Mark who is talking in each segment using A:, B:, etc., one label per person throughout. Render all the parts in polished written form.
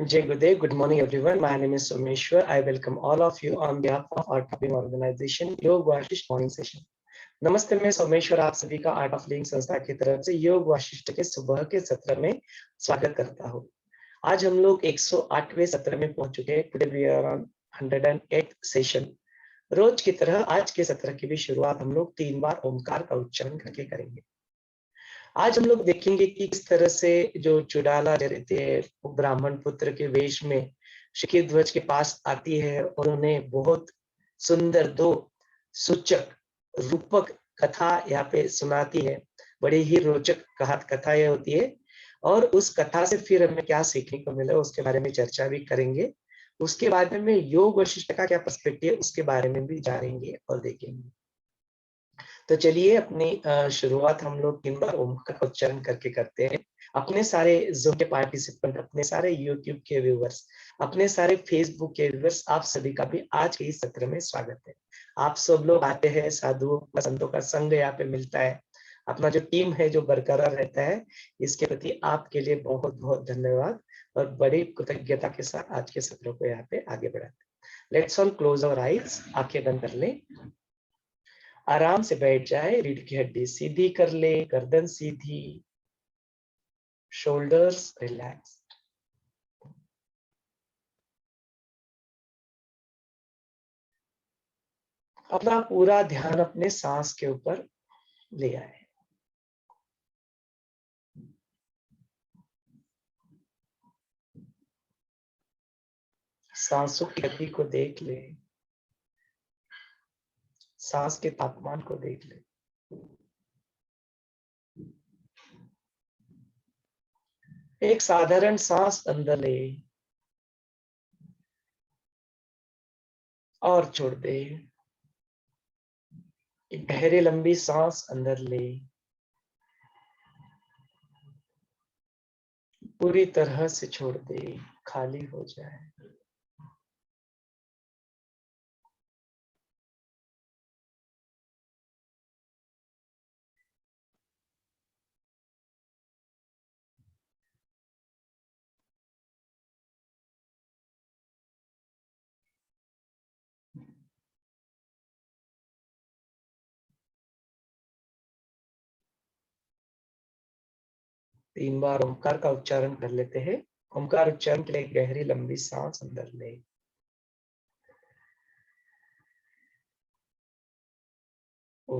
A: Jai Gurudev. Good morning, everyone. My name is Someshwar. I welcome all of you on behalf of our topping organization, योग Vasishtha morning session. नमस्ते, मैं सोमेश्वर आप सभी का art of living संस्था की तरफ से योग वाशिष्ठ के सुबह के सत्र में स्वागत करता हूँ। आज हम लोग 108वें सत्र में पहुंच चुके हैं। Today we are on 108th session. रोज की तरह आज के सत्र की भी शुरुआत हम लोग 3 बार ओमकार का उच्चारण करके करेंगे। आज हम लोग देखेंगे कि किस तरह से जो चुड़ाला रहते हैं वो ब्राह्मण पुत्र के वेश में श्री ध्वज के पास आती है और उन्हें बहुत सुंदर 2 सूचक रूपक कथा यहाँ पे सुनाती है। बड़ी ही रोचक कथा यह होती है और उस कथा से फिर हमें क्या सीखने को मिला उसके बारे में चर्चा भी करेंगे। उसके बाद में योग वशिष्ठ का क्या पर्सपेक्टिव है उसके बारे में भी जानेंगे और देखेंगे। तो चलिए अपनी शुरुआत हम लोग 3 बार ओमकार का उच्चारण करके करते हैं। अपने सारे जूम के पार्टिसिपेंट, अपने सारे यूट्यूब के व्यूवर्स, अपने सारे फेसबुक के व्यूवर्स, आप सभी का भी आज के इस सत्र में स्वागत है। आप सब लोग आते हैं, साधुओं संतों का संग यहाँ पे मिलता है, अपना जो टीम है जो बरकरार रहता है, इसके प्रति आपके लिए बहुत बहुत धन्यवाद और बड़ी कृतज्ञता के साथ आज के सत्रों को यहाँ पे आगे बढ़ाते हैं। Let's all close our eyes, आंखें बंद कर लें, आराम से बैठ जाए, रीढ़ की हड्डी सीधी कर ले, गर्दन सीधी, शोल्डर्स रिलैक्स। अपना पूरा ध्यान अपने सांस के ऊपर ले आए। सांसों की गति को देख ले, सांस के तापमान को देख ले। एक साधारण सांस अंदर ले और छोड़ दे। एक गहरी लंबी सांस अंदर ले, पूरी तरह से छोड़ दे, खाली हो जाए। तीन बार ओमकार का उच्चारण कर लेते हैं। ओमकार उच्चारण के लिए गहरी लंबी सांस अंदर ले, ओ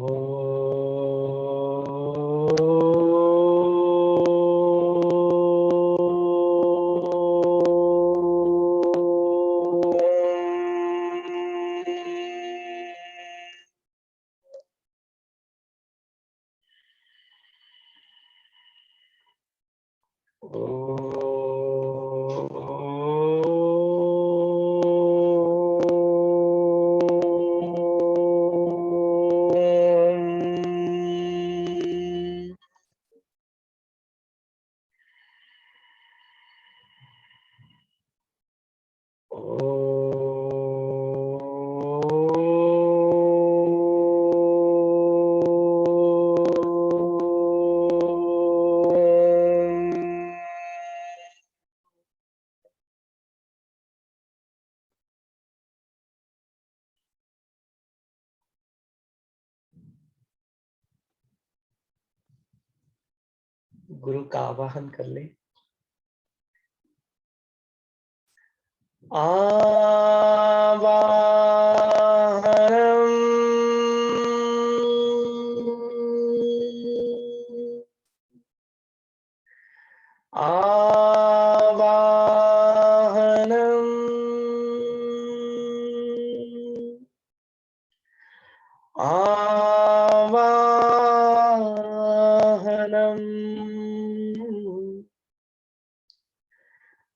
A: गुरु का आवाहन कर ले।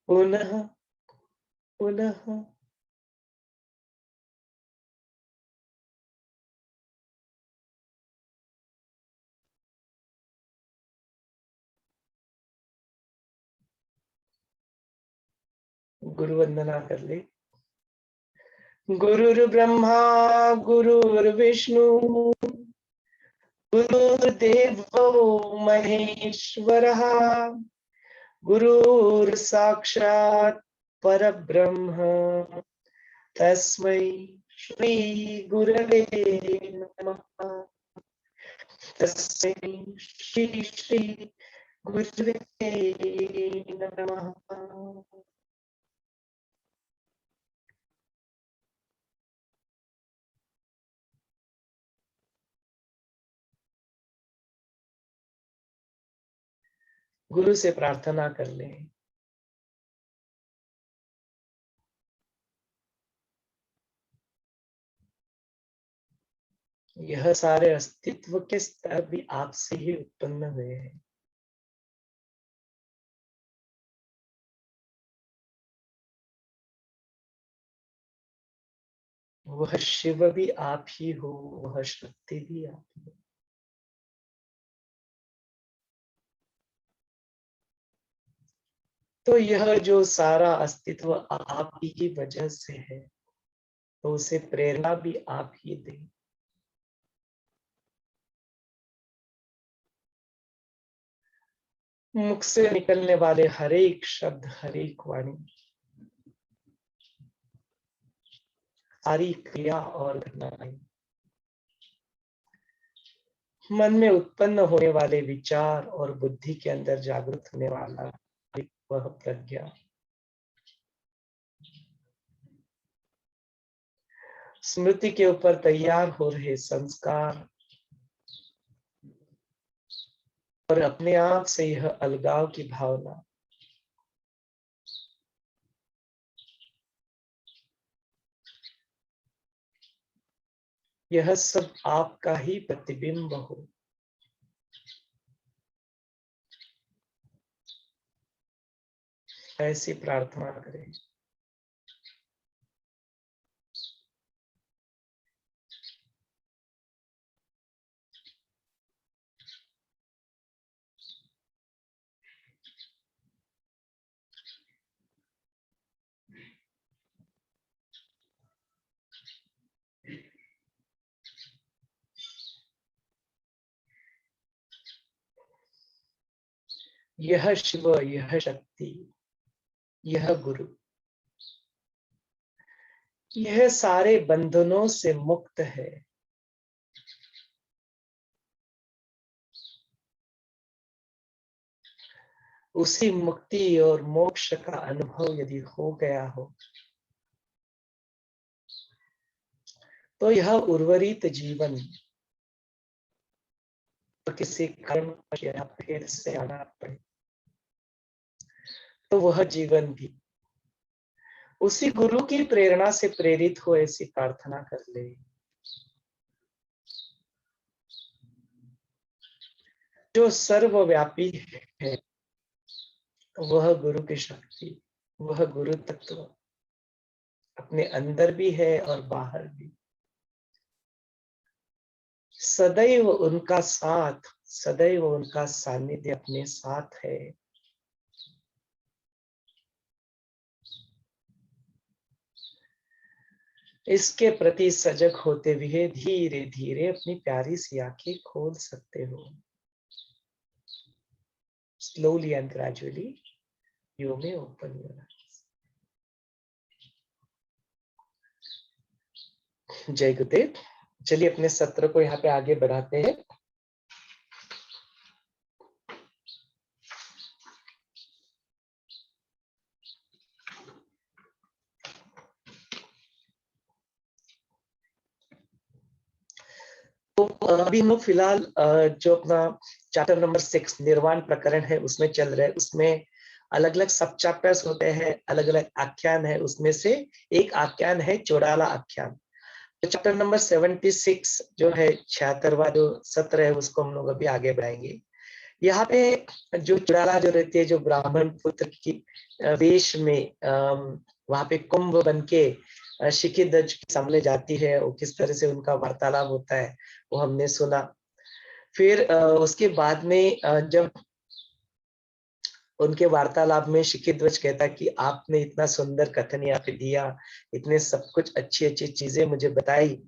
A: पुनः पुनः गुरु वंदना कर ले। गुरुर्ब्रह्मा गुरुर्विष्णु गुरुर्देवो महेश्वरः गुरुर्साक्षात् परब्रह्म तस्मै श्री गुरवे नमः। तस्मै श्री गुरवे नमः। गुरु से प्रार्थना कर लें। यह सारे अस्तित्व के स्तर भी आपसे ही उत्पन्न हुए हैं। वह शिव भी आप ही हो, वह शक्ति भी आप ही हो। तो यह जो सारा अस्तित्व आप ही की वजह से है, तो उसे प्रेरणा भी आप ही दें। मुख से निकलने वाले हर एक शब्द, हर एक वाणी, सारी क्रिया और घटनाएं, मन में उत्पन्न होने वाले विचार और बुद्धि के अंदर जागृत होने वाला वह प्रज्ञा, स्मृति के ऊपर तैयार हो रहे संस्कार और अपने आप से यह अलगाव की भावना, यह सब आपका ही प्रतिबिंब हो। ऐसी प्रार्थना करें। यह शिव, यह शक्ति, यह गुरु, यह सारे बंधनों से मुक्त है। उसी मुक्ति और मोक्ष का अनुभव यदि हो गया हो, तो यह उर्वरित जीवन किसी कर्म या फिर से आना पड़े, तो वह जीवन भी उसी गुरु की प्रेरणा से प्रेरित हो, ऐसी प्रार्थना कर ले। जो सर्वव्यापी है, वह गुरु की शक्ति, वह गुरु तत्व अपने अंदर भी है और बाहर भी। सदैव उनका साथ, सदैव उनका सानिध्य अपने साथ है। इसके प्रति सजग होते हुए धीरे धीरे अपनी प्यारी सी आंखें खोल सकते हो। Slowly and gradually you may open your eyes. जय गुरुदेव। चलिए अपने सत्र को यहाँ पे आगे बढ़ाते हैं। तो अभी हम लोग फिलहाल जो अपना चैप्टर नंबर 6 निर्वाण प्रकरण है उसमें चल रहे हैं। उसमें अलग अलग सब चैप्टर्स होते हैं, अलग अलग आख्यान है। उसमें से एक आख्यान है चौड़ाला आख्यान। तो चैप्टर नंबर 76 जो है 76वां जो सत्र है, उसको हम लोग अभी आगे बढ़ाएंगे। यहाँ पे जो चौड़ाला जो रहती है, जो ब्राह्मण पुत्र की वेश में वहां पे कुंभ बन के शिखिध्वज के सामने जाती है, और किस तरह से उनका वार्तालाप होता है वो हमने सुना। फिर उसके बाद में जब उनके वार्तालाप में शिखिध्वज कहता कि आपने इतना सुंदर कथन यहाँ पे दिया, इतने सब कुछ अच्छी अच्छी चीजें मुझे बताई,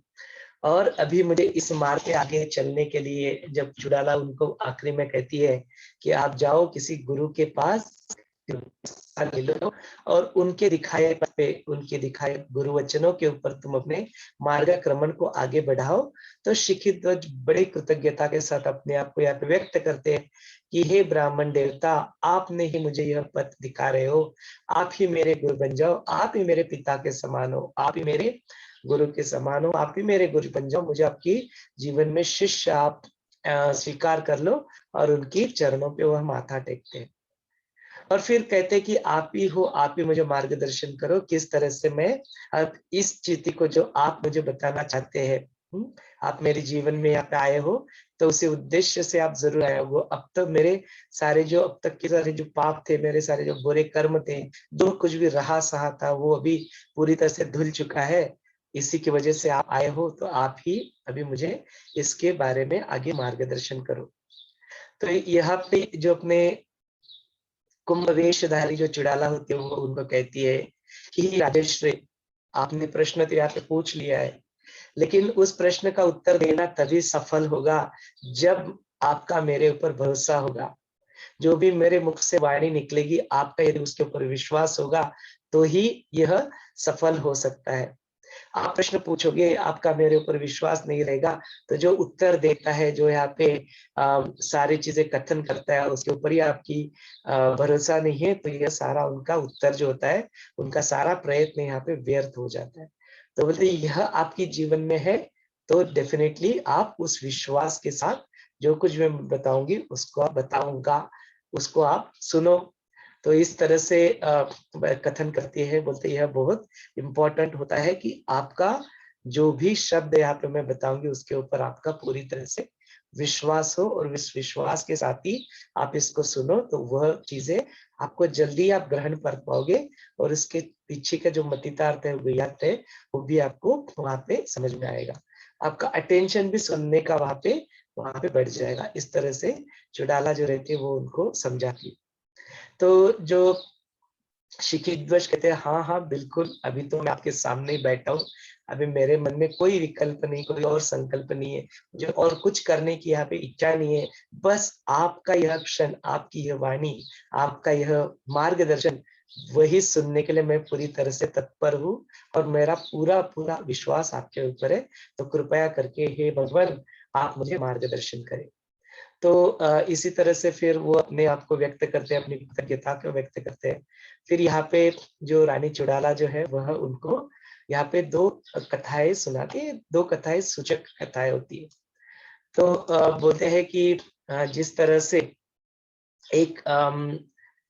A: और अभी मुझे इस मार्ग पे आगे चलने के लिए, जब चुड़ाला उनको आखिरी में कहती है कि आप जाओ किसी गुरु के पास ले लो और उनके दिखाए पथ पे, उनके दिखाए गुरु वचनों के ऊपर तुम अपने मार्गक्रमण को आगे बढ़ाओ। तो शिखित ध्वज बड़ी कृतज्ञता के साथ अपने आप को यहाँ पे व्यक्त करते हैं कि हे ब्राह्मण देवता, आपने ही मुझे यह पथ दिखा रहे हो, आप ही मेरे गुरु बन जाओ, आप ही मेरे पिता के समान हो, आप ही मेरे गुरु के समान हो, आप ही मेरे गुरु बन जाओ, मुझे आपकी जीवन में शिष्य आप स्वीकार कर लो। और उनकी चरणों पे वह माथा टेकते हैं और फिर कहते हैं कि आप ही हो, आप ही मुझे मार्गदर्शन करो, किस तरह से मैं अब इस चीज़ को जो आप मुझे बताना चाहते हैं, आप मेरे जीवन में यहाँ पे आए हो तो उसी उद्देश्य से आप जरूर आए हो। अब तक मेरे सारे जो अब तक के सारे जो पाप थे, मेरे सारे जो बुरे कर्म थे, जो कुछ भी रहा सहा था, वो अभी पूरी तरह से धुल चुका है। इसी की वजह से आप आए हो, तो आप ही अभी मुझे इसके बारे में आगे मार्गदर्शन करो। तो यहाँ पे जो अपने कुंभ वेशधारी जो चुड़ाला होती है वो उनको कहती है कि राजेश्री, आपने प्रश्न तो यहाँ पे पूछ लिया है, लेकिन उस प्रश्न का उत्तर देना तभी सफल होगा जब आपका मेरे ऊपर भरोसा होगा। जो भी मेरे मुख से वाणी निकलेगी, आपका यदि उसके ऊपर विश्वास होगा तो ही यह सफल हो सकता है। आप प्रश्न पूछोगे, आपका मेरे ऊपर विश्वास नहीं रहेगा, तो जो उत्तर देता है, जो यहाँ पे सारी चीजें कथन करता है, उसके ऊपर ही आपकी भरोसा नहीं है, तो यह सारा उनका उत्तर जो होता है, उनका सारा प्रयत्न यहाँ पे व्यर्थ हो जाता है। तो बोलते यह आपके जीवन में है, तो डेफिनेटली आप उस विश्वास के साथ जो कुछ मैं बताऊंगी उसको आप बताऊंगा, उसको आप सुनो। तो इस तरह से कथन करती है, बोलते यह बहुत इम्पोर्टेंट होता है कि आपका जो भी शब्द यहाँ पे मैं बताऊंगी उसके ऊपर आपका पूरी तरह से विश्वास हो, और इस विश्वास के साथ ही आप इसको सुनो, तो वह चीजें आपको जल्दी आप ग्रहण कर पाओगे, और इसके पीछे का जो मतितार्थ है, गुह्यार्थ है, वो भी आपको वहां पे समझ में आएगा। आपका अटेंशन भी सुनने का वहां पे बढ़ जाएगा। इस तरह से चुड़ाला जो रहती है वो उनको समझाती। तो जो शिखिध्वज कहते हैं, हाँ हाँ बिल्कुल, अभी तो मैं आपके सामने ही बैठा हूँ, अभी मेरे मन में कोई विकल्प नहीं, कोई और संकल्प नहीं है, मुझे और कुछ करने की यहाँ पे इच्छा नहीं है। बस आपका यह क्षण, आपकी यह वाणी, आपका यह मार्गदर्शन, वही सुनने के लिए मैं पूरी तरह से तत्पर हूँ, और मेरा पूरा पूरा विश्वास आपके ऊपर है। तो कृपया करके हे भगवान, आप मुझे मार्गदर्शन करें। तो इसी तरह से फिर वो अपने आप को व्यक्त करते हैं, अपनी कृतज्ञता को व्यक्त करते हैं। फिर यहाँ पे जो रानी चुड़ाला जो है वह उनको यहाँ पे दो कथाएं सुनाती है, दो कथाएं सूचक कथाएं होती है। तो बोलते हैं कि जिस तरह से एक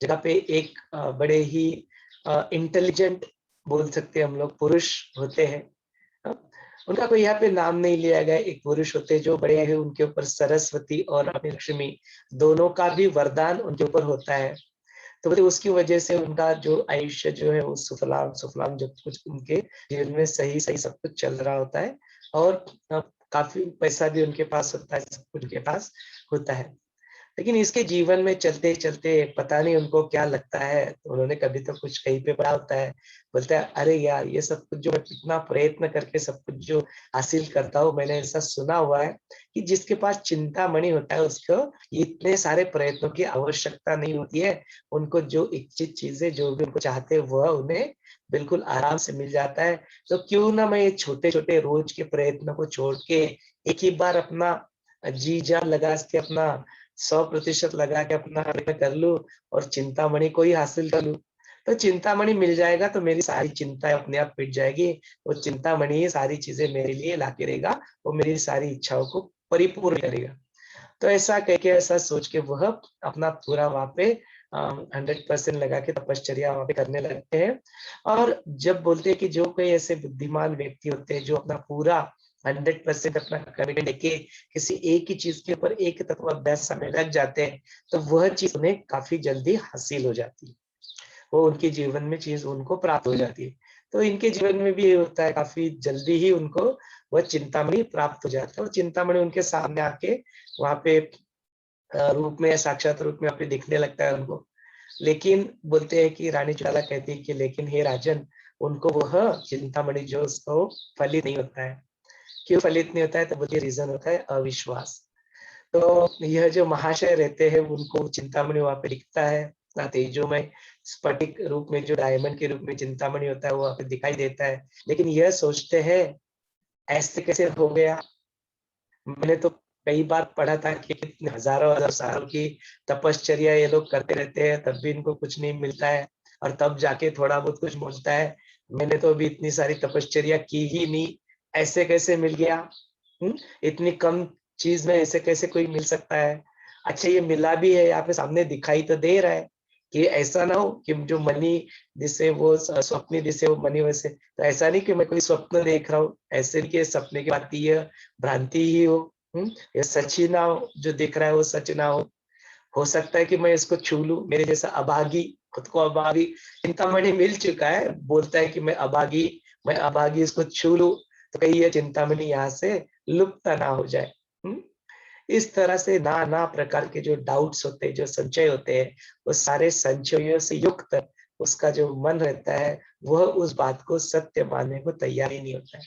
A: जगह पे एक बड़े ही इंटेलिजेंट बोल सकते हैं हम लोग, पुरुष होते हैं। अ, उनका कोई यहाँ पे नाम नहीं लिया गया, एक पुरुष होते हैं जो बड़े हैं, उनके ऊपर सरस्वती और अपनी लक्ष्मी दोनों का भी वरदान उनके ऊपर होता है। तो बोले उसकी वजह से उनका जो आयुष्य जो है वो सुफलाम सुफलाम, जब कुछ उनके जीवन में सही सही सब कुछ चल रहा होता है, और काफी पैसा भी उनके पास होता है, सब कुछ उनके पास होता है। लेकिन इसके जीवन में चलते चलते पता नहीं उनको क्या लगता है, तो उन्होंने कभी तो कुछ कहीं पे पढ़ा होता है, बोलता है अरे यार, ये सब कुछ जो मैं इतना प्रयत्न करके सब कुछ जो हासिल करता हूँ, मैंने ऐसा सुना हुआ है कि जिसके पास चिंतामणि होता है उसको इतने सारे प्रयत्नों की आवश्यकता नहीं होती है। उनको जो इच्छित चीजें, जो भी उनको चाहते हैं, वह उन्हें बिल्कुल आराम से मिल जाता है। तो क्यों ना मैं ये छोटे छोटे रोज के प्रयत्नों को छोड़ के एक ही बार अपना जी जान लगा के, अपना 100% लगा के अपना प्रयत्न कर लूं और चिंतामणि को ही हासिल कर लूं। तो चिंतामणि मिल जाएगा तो मेरी सारी चिंताएं अपने आप मिट जाएगी। वो चिंतामणि ही सारी चीजें मेरे लिए लाके रहेगा, वो मेरी सारी इच्छाओं को परिपूर्ण करेगा। तो ऐसा कह के, ऐसा सोच के वह अपना पूरा वहां पे 100% लगा के तपश्चर्या वहां पे करने लगते हैं। और जब बोलते हैं कि जो कोई ऐसे बुद्धिमान व्यक्ति होते हैं जो अपना पूरा 100% अपना कमिटमेंट लेके किसी एक ही चीज के ऊपर एक तत्व अभ्यास में लग जाते हैं, तो वह चीज उन्हें काफी जल्दी हासिल हो जाती है, वो उनके जीवन में चीज उनको प्राप्त हो जाती है। तो इनके जीवन में भी ये होता है, काफी जल्दी ही उनको वह चिंतामणि प्राप्त हो जाता है। और चिंतामणि उनके सामने आके वहां पे रूप में, साक्षात रूप में अपने दिखने लगता है उनको। लेकिन बोलते हैं कि रानी ज्वाला कहती है कि लेकिन हे राजन, उनको वह चिंतामणि जो उसको फलित नहीं होता है। क्यों फलित नहीं होता है? तो बोलिए रीजन होता है अविश्वास। तो यह जो महाशय रहते हैं उनको चिंतामणि वहां पे दिखता है, इतना तेजोमय स्फटिक रूप में जो डायमंड के रूप में चिंतामणि होता है वो वहाँ पे दिखाई देता है। लेकिन यह सोचते हैं ऐसे कैसे हो गया? मैंने तो कई बार पढ़ा था कि कितने हजारों हजार साल की तपश्चर्या ये लोग करते रहते हैं, तब भी इनको कुछ नहीं मिलता है और तब जाके थोड़ा बहुत कुछ मिलता है। मैंने तो अभी इतनी सारी तपश्चर्या की ही नहीं, ऐसे कैसे मिल गया? इतनी कम चीज में ऐसे कैसे कोई मिल सकता है? अच्छा, ये मिला भी है, यहाँ पे सामने दिखाई तो दे रहा है कि ऐसा ना हो कि जो मनी जिसे वो स्वप्न जिसे वो मनी वैसे, तो ऐसा नहीं कि मैं कोई स्वप्न देख रहा हूँ, ऐसे नहीं कि सपने की बात ही है, भ्रांति ही हो। ये सच ही ना हो, जो दिख रहा है वो सच ना हो सकता है कि मैं इसको छू लूं, मेरे जैसा अभागी, खुद को अभागी चिंतामणि मिल चुका है, बोलता है कि मैं अभागी इसको छू लूं, तो कहीं ये चिंतामणि यहाँ से लुप्त ना हो जाए। हम्म? इस तरह से नाना प्रकार के जो डाउट्स होते हैं, जो संशय होते हैं, वो सारे संशयों से युक्त उसका जो मन रहता है, वह उस बात को सत्य मानने को तैयार ही नहीं होता है।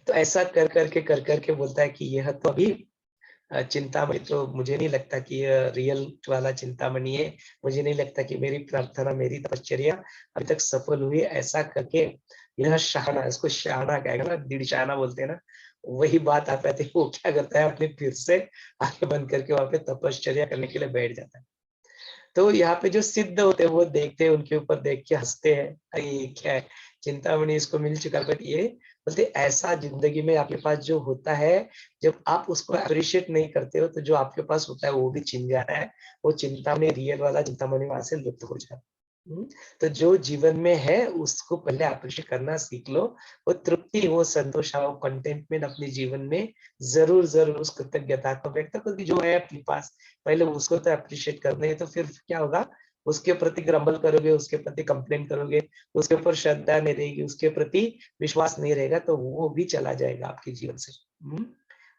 A: तो ऐसा कर करके बोलता है कि यह तो अभी चिंतामणि, तो मुझे नहीं लगता कि यह रियल वाला चिंतामणि है। मुझे नहीं लगता कि मेरी प्रार्थना, मेरी तपश्चर्या अभी तक सफल हुई है। ऐसा करके यह शाहना, इसको शाहना कहेगा ना, दृढ़ शाहना बोलते हैं ना, वही बात आ पाती है। वो क्या करता है, अपने फिर से आंखें बंद करके वहां पे तपश्चर्या करने के लिए बैठ जाता है। तो यहाँ पे जो सिद्ध होते हैं वो देखते हैं, उनके ऊपर देख के हंसते हैं, अरे ये क्या है, चिंतामणि इसको मिल चुका। बट ये बोलते ऐसा जिंदगी में आपके पास जो होता है, जब आप उसको अप्रिशिएट नहीं करते हो, तो जो आपके पास होता है वो भी छिन जाता है। वो चिंतामणि, रियल वाला चिंतामणि वहां से लुप्त हो जाता है। तो जो जीवन में है उसको पहले अप्रिशिएट करना सीख लो। वो तृप्ति, वो संतोष, वो कंटेंटमेंट अपने जीवन में जरूर जरूर उस कृतज्ञता को व्यक्त करो कि जो है अपने पास, पहले उसको तो अप्रिशिएट करना है। तो फिर क्या होगा, उसके प्रति ग्रम्बल करोगे, उसके प्रति कंप्लेन करोगे, उसके ऊपर श्रद्धा नहीं रहेगी, उसके प्रति विश्वास नहीं रहेगा, तो वो भी चला जाएगा आपके जीवन से।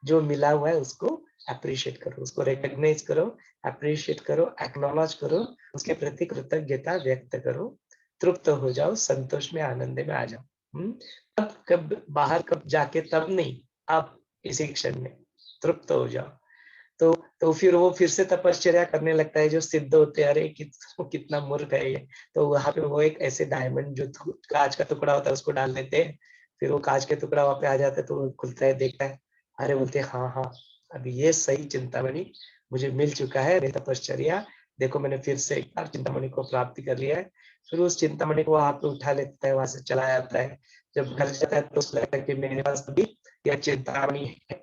A: जो मिला हुआ है उसको अप्रिशिएट करो, उसको रिकॉग्नाइज करो, अप्रिशिएट करो, एक्नॉलेज करो, उसके प्रति कृतज्ञता व्यक्त करो, तृप्त हो जाओ, संतोष में, आनंद में आ जाओ। तब कब बाहर, कब जाके, तब नहीं, आप इसी क्षण में तृप्त हो जाओ। तो फिर वो फिर से तपश्चर्या करने लगता है। जो सिद्ध होते हैं, अरे कितना मूर्ख है ये, तो वहां पे वो एक ऐसे डायमंड जो कांच का टुकड़ा होता है उसको डाल देते हैं। फिर वो कांच के टुकड़ा वहां पे आ जाता है, तो वो खुलता है, देखता है, अरे बोलते हैं हाँ हाँ, अभी ये सही चिंतामणि मुझे मिल चुका है, मेरी तपश्चर्या, देखो मैंने फिर से एक बार चिंतामणि को प्राप्ति कर लिया है। फिर उस चिंतामणि को वहां पे उठा लेता है, वहां से चला जाता है। जब घर जाता है तो उसको लगता है कि मेरे पास अभी यह चिंतामणि है,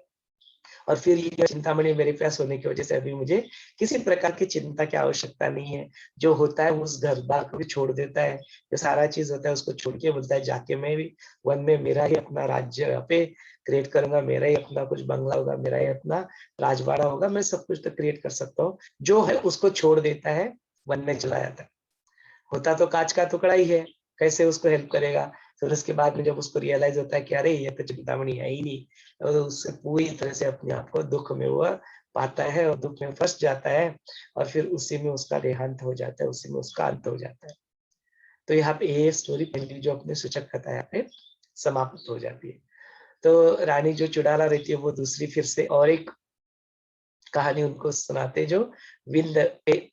A: और फिर ये चिंतामणि मेरे पास होने की वजह से अभी मुझे किसी प्रकार की चिंता की आवश्यकता नहीं है। जो होता है उस घर बार को भी छोड़ देता है, जो सारा चीज होता है उसको छोड़ के बोलता है जाके मैं भी वन में मेरा ही अपना राज्य यहाँ पे क्रिएट करूंगा, मेरा ही अपना कुछ बंगला होगा, मेरा ही अपना राजवाड़ा होगा, मैं सब कुछ तो क्रिएट कर सकता हूँ। जो है उसको छोड़ देता है, वन में चला जाता है। होता तो कांच का टुकड़ा ही है, कैसे उसको हेल्प करेगा? फिर उसके बाद में जब उसको रियलाइज होता है कि अरे ये तो चिंतामणि है ही नहीं, तो उससे पूरी तरह से अपने आप को दुख में वह पाता है और दुख में फंस जाता है, और फिर उसी में उसका देहांत हो जाता है, उसी में उसका अंत हो जाता है। तो यहाँ पे ये स्टोरी पहली जो अपने सूचक कथा यहाँ पे समाप्त हो जाती है। तो रानी जो चुड़ाला रहती है वो दूसरी फिर से और एक कहानी उनको सुनाते, जो विंध्य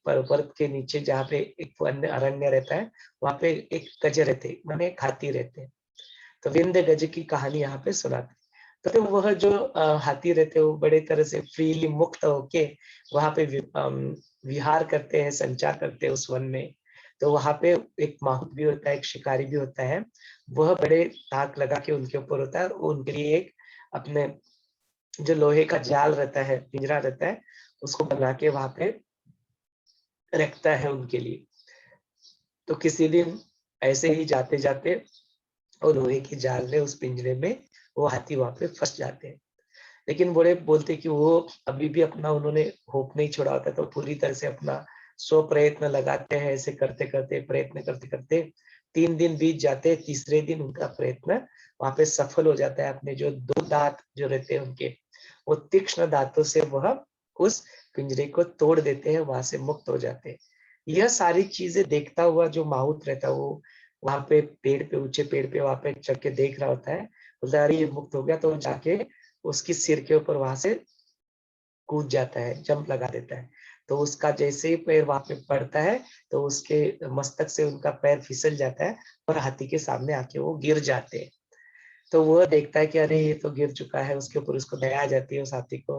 A: पर्वत के नीचे जहाँ पे एक वन्य अरण्य रहता है, वहां पे एक गज रहते, माने एक हाथी रहते हैं। तो विंध्य गज की कहानी यहाँ पे सुनाते। तो फिर वह जो हाथी रहते हैं वो बड़े तरह से फ्रीली मुक्त होके वहां पे विहार करते हैं, संचार करते हैं उस वन में। तो वहां पे एक माहूत भी होता है, एक शिकारी भी होता है। वह बड़े ताक लगा के उनके ऊपर होता है, और उनके लिए एक अपने जो लोहे का जाल रहता है, पिंजरा रहता है, उसको बना के वहां पे रखता है उनके लिए। तो किसी दिन ऐसे ही जाते जाते और लोहे की जाल में, उस पिंजरे में वो हाथी वहां पे फंस जाते हैं। लेकिन बड़े बोलते कि वो अभी भी अपना उन्होंने होप नहीं छोड़ा होता, तो पूरी तरह से अपना स्व प्रयत्न लगाते हैं। ऐसे करते करते, प्रयत्न करते करते 3 दिन बीत जाते हैं। तीसरे दिन उनका प्रयत्न वहां पे सफल हो जाता है। अपने जो 2 दांत जो रहते हैं उनके, वो तीक्ष्ण दांतों से वह उस पिंजरे को तोड़ देते हैं, वहां से मुक्त हो जाते हैं। यह सारी चीजें देखता हुआ जो माहूत रहता है, वो वहां पे पेड़ पे, ऊंचे पेड़ पे वहां पे चढ़ के देख रहा होता है। बोलता है अरे ये मुक्त हो गया, तो जाके उसकी सिर के ऊपर वहां से कूद जाता है, जंप लगा देता है। तो उसका जैसे ही पैर वहां पे पड़ता है तो उसके मस्तक से उनका पैर फिसल जाता है और हाथी के सामने आके वो गिर जाते हैं। तो वो देखता है कि अरे ये तो गिर चुका है, उसके ऊपर उसको दया आ जाती है उस हाथी को,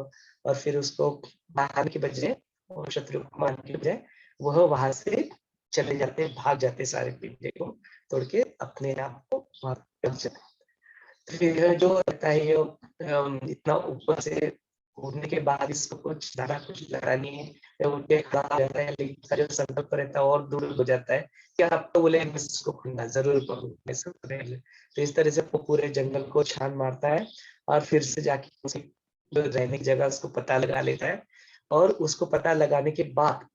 A: और फिर उसको मारने के बजाय और शत्रु को मारने के बजाय वह वहां से चले जाते हैं, भाग जाते हैं, सारे पिंजरे को तोड़ के अपने आप को वहां पे पहुंच जाते हैं। तो फिर जो रहता है ये इतना ऊपर से कूदने के बाद इसको कुछ ज्यादा कुछ लगा नहीं है, या उठ के खड़ा हो जाता है, लेकिन इसका जो संकल्प रहता है और दूर हो जाता है कि अब तो बोले मैं इसको खूंगा जरूर करूँ, मैं इसको पकड़ ले। तो इस तरह से वो पूरे जंगल को छान मारता है और फिर से जाके उसकी जो रहने की जगह उसको पता लगा लेता है, और उसको पता लगाने के बाद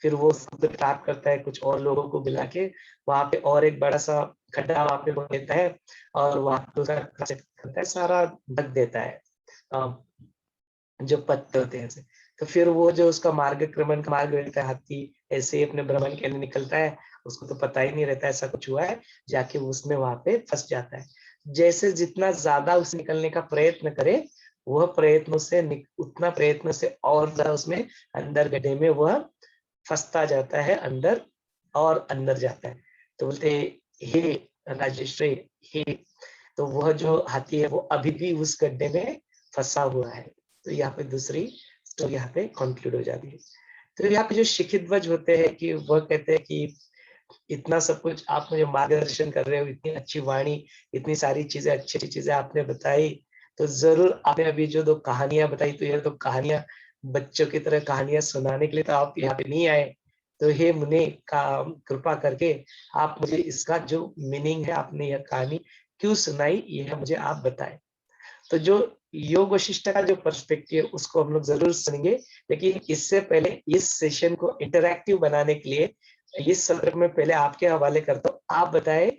A: फिर वो खुद ट्रैप करता है कुछ और लोगों को मिला के, वहां पे और एक बड़ा सा खड्डा वहां पे बना देता है, और वहां पे उसका करता है, सारा ढक देता है जो पत्ते होते हैं ऐसे। तो फिर वो जो उसका मार्गक्रमण का मार्ग रहता है, हाथी ऐसे ही अपने भ्रमण के लिए निकलता है, उसको तो पता ही नहीं रहता ऐसा कुछ हुआ है, जाके उसमें वहां पे फंस जाता है। जैसे जितना ज्यादा उसे निकलने का प्रयत्न करे, वह प्रयत्नों से उतना प्रयत्न से और ज्यादा उसमें अंदर गड्ढे में वह फंसता जाता है, अंदर और अंदर जाता है। तो बोलते हे राजेश्वरी, हे, तो वह जो हाथी है वो अभी भी उस गड्ढे में फंसा हुआ है। तो यहाँ पे दूसरी स्टोरी यहाँ पे कंक्लूड हो जाती है। तो यहाँ पे जो शिखित ध्वज होते हैं कि वह कहते हैं कि इतना सब कुछ आप मुझे मार्गदर्शन कर रहे हो, इतनी अच्छी वाणी, इतनी सारी चीजें, अच्छी अच्छी चीजें आपने बताई, तो जरूर आपने अभी जो दो कहानियां बताई, तो ये तो कहानियां बच्चों की तरह कहानियां सुनाने के लिए तो आप यहाँ पे नहीं आए। तो हे मुने का कृपा करके आप मुझे इसका जो मीनिंग है, आपने यह कहानी क्यों सुनाई, यह मुझे आप बताएं। तो जो योग वशिष्ठ का जो पर्सपेक्टिव है उसको हम लोग जरूर सुनेंगे, लेकिन इससे पहले इस सेशन को इंटरैक्टिव बनाने के लिए इस सत्र में पहले आपके हवाले करता हूँ। आप बताएं,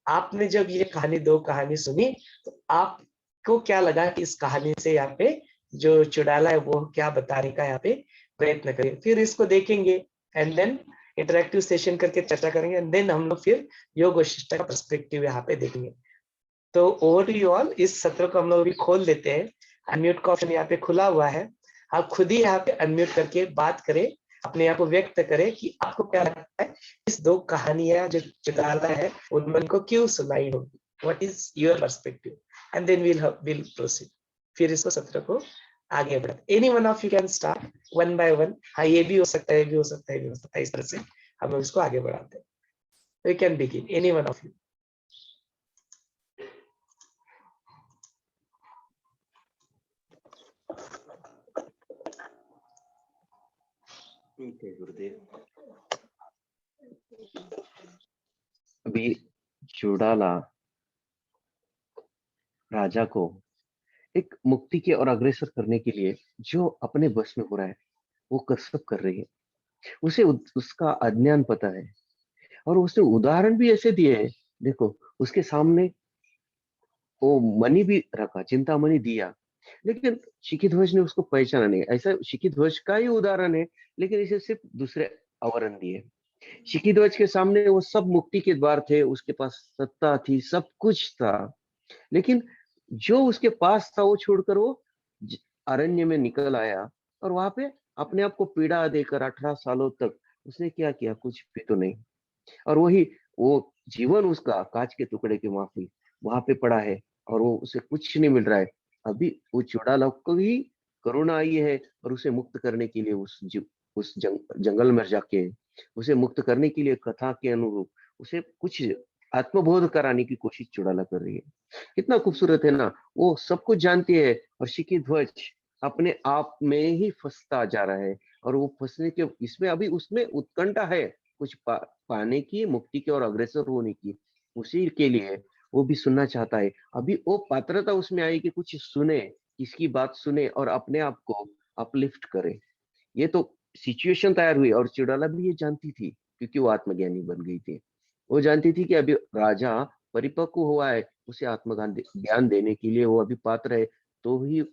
A: आपने जब ये कहानी, दो कहानी सुनी, तो आपको क्या लगा कि इस कहानी से यहाँ पे जो चुड़ाला है वो क्या बताने का यहाँ पे प्रयत्न करें, फिर इसको देखेंगे एंड देन इंटरैक्टिव सेशन करके चर्चा करेंगे, एंड देन हम लोग फिर योग वशिष्ठ का पर्सपेक्टिव यहाँ पे देखेंगे। तो ओवर टू यू ऑल, इस सत्र को हम लोग अभी खोल देते हैं। अनम्यूट का ऑप्शन यहाँ पे खुला हुआ है, आप खुद ही यहाँ पे अनम्यूट करके बात करें, अपने आप को व्यक्त करें कि आपको क्या लगता है इस दो कहानियां जो चित्राला है उनमें को क्यों सुनाई होगी, what is your perspective, and then will proceed. फिर इसको सत्र को आगे बढ़ाते, any one of you can start one by one. हाँ, ये भी हो सकता है, ये भी हो सकता है, ये भी हो सकता है, इस तरह से हम लोग इसको आगे बढ़ाते हैं। You can begin, any one of you.
B: ठीक है गुरुदेव। अभी चुड़ाला राजा को एक मुक्ति की ओर अग्रसर करने के लिए जो अपने बस में हो रहा है वो कसरत कर रही है। उसे उसका अज्ञान पता है और उसने उदाहरण भी ऐसे दिए हैं। देखो, उसके सामने वो मणि भी रखा, चिंतामणि दिया, लेकिन शिखीध्वज ने उसको पहचाना नहीं। ऐसा शिखीध्वज का ही उदाहरण है, लेकिन इसे सिर्फ दूसरे आवरण दिए। शिखीध्वज के सामने वो सब मुक्ति के द्वार थे, उसके पास सत्ता थी, सब कुछ था, लेकिन जो उसके पास था वो छोड़कर वो अरण्य में निकल आया, और वहां पे अपने आप को पीड़ा देकर 18 सालों तक उसने क्या किया? कुछ भी तो नहीं। और वही वो जीवन उसका कांच के टुकड़े की माफी वहां पे पड़ा है, और वो उसे कुछ नहीं मिल रहा है। अभी वो चुड़ाला को ही करुणा आई है, और उसे मुक्त करने के लिए उस जंगल में जाके उसे मुक्त करने के लिए कथा के अनुरूप उसे कुछ आत्मबोध कराने की कोशिश चुड़ाला कर रही है। कितना खूबसूरत है ना। वो सब कुछ जानती है, और शिखी ध्वज अपने आप में ही फंसता जा रहा है, और वो फंसने के इसमें अभी उसमें उत्कंठा है कुछ पाने की, मुक्ति की और अग्रसर होने की। उसी के लिए वो भी सुनना चाहता है। अभी वो पात्रता उसमें आई कि कुछ सुने, किसकी बात सुने और अपने आप को अपलिफ्ट करे। ये तो सिचुएशन तैयार हुई, और चिड़ाला भी ये जानती थी क्योंकि वो आत्मज्ञानी बन गई थी। वो जानती थी कि अभी राजा परिपक्व हुआ है, उसे आत्मज्ञान ज्ञान देने के लिए वो अभी पात्र है। तो ही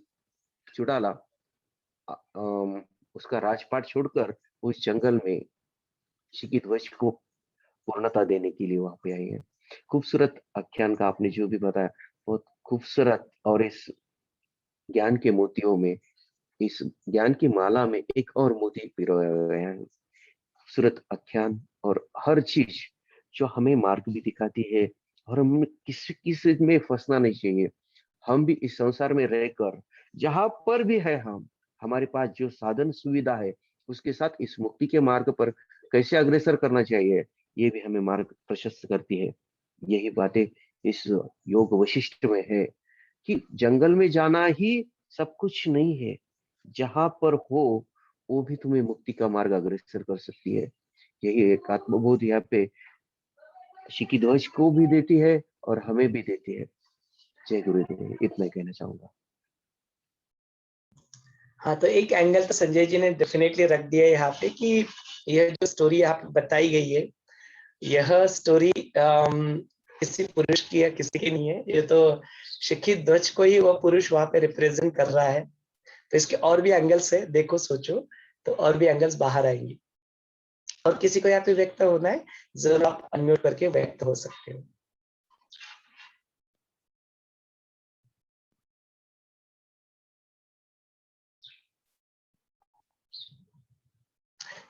B: चुड़ाला उसका राजपाट छोड़कर उस जंगल में शिखिध्वज को पूर्णता देने के लिए वहां पे आई है। खूबसूरत आख्यान का आपने जो भी बताया, बहुत खूबसूरत, और इस ज्ञान के मोतियों में इस ज्ञान की माला में एक और मोती पिरोया गया है, खूबसूरत आख्यान और हर चीज जो हमें मार्ग भी दिखाती है। और हमें किसी किसी में फंसना नहीं चाहिए। हम भी इस संसार में रहकर जहां पर भी है हम, हमारे पास जो साधन सुविधा है उसके साथ इस मुक्ति के मार्ग पर कैसे अग्रसर करना चाहिए, ये भी हमें मार्ग प्रशस्त करती है। यही बातें इस योग वशिष्ठ में है कि जंगल में जाना ही सब कुछ नहीं है। जहां पर हो वो भी तुम्हें मुक्ति का मार्ग अग्रसर कर सकती है। यही एक आत्मबोध यहाँ पे शिकीध्वज को भी देती है और हमें भी देती है। जय गुरुदेव, इतना ही कहना चाहूंगा।
A: हाँ, तो एक एंगल तो संजय जी ने डेफिनेटली रख दिया है यहाँ पे कि यह जो स्टोरी यहाँ पे बताई गई है, यह स्टोरी किसी पुरुष की या किसी की नहीं है। ये तो शिखित ध्वज को ही वो पुरुष वहां पे रिप्रेजेंट कर रहा है। तो इसके और भी एंगल्स है, देखो सोचो तो और भी एंगल्स बाहर आएंगे। और किसी को यहाँ पे व्यक्त होना है, जरूर आप अनम्यूट करके व्यक्त हो सकते हो।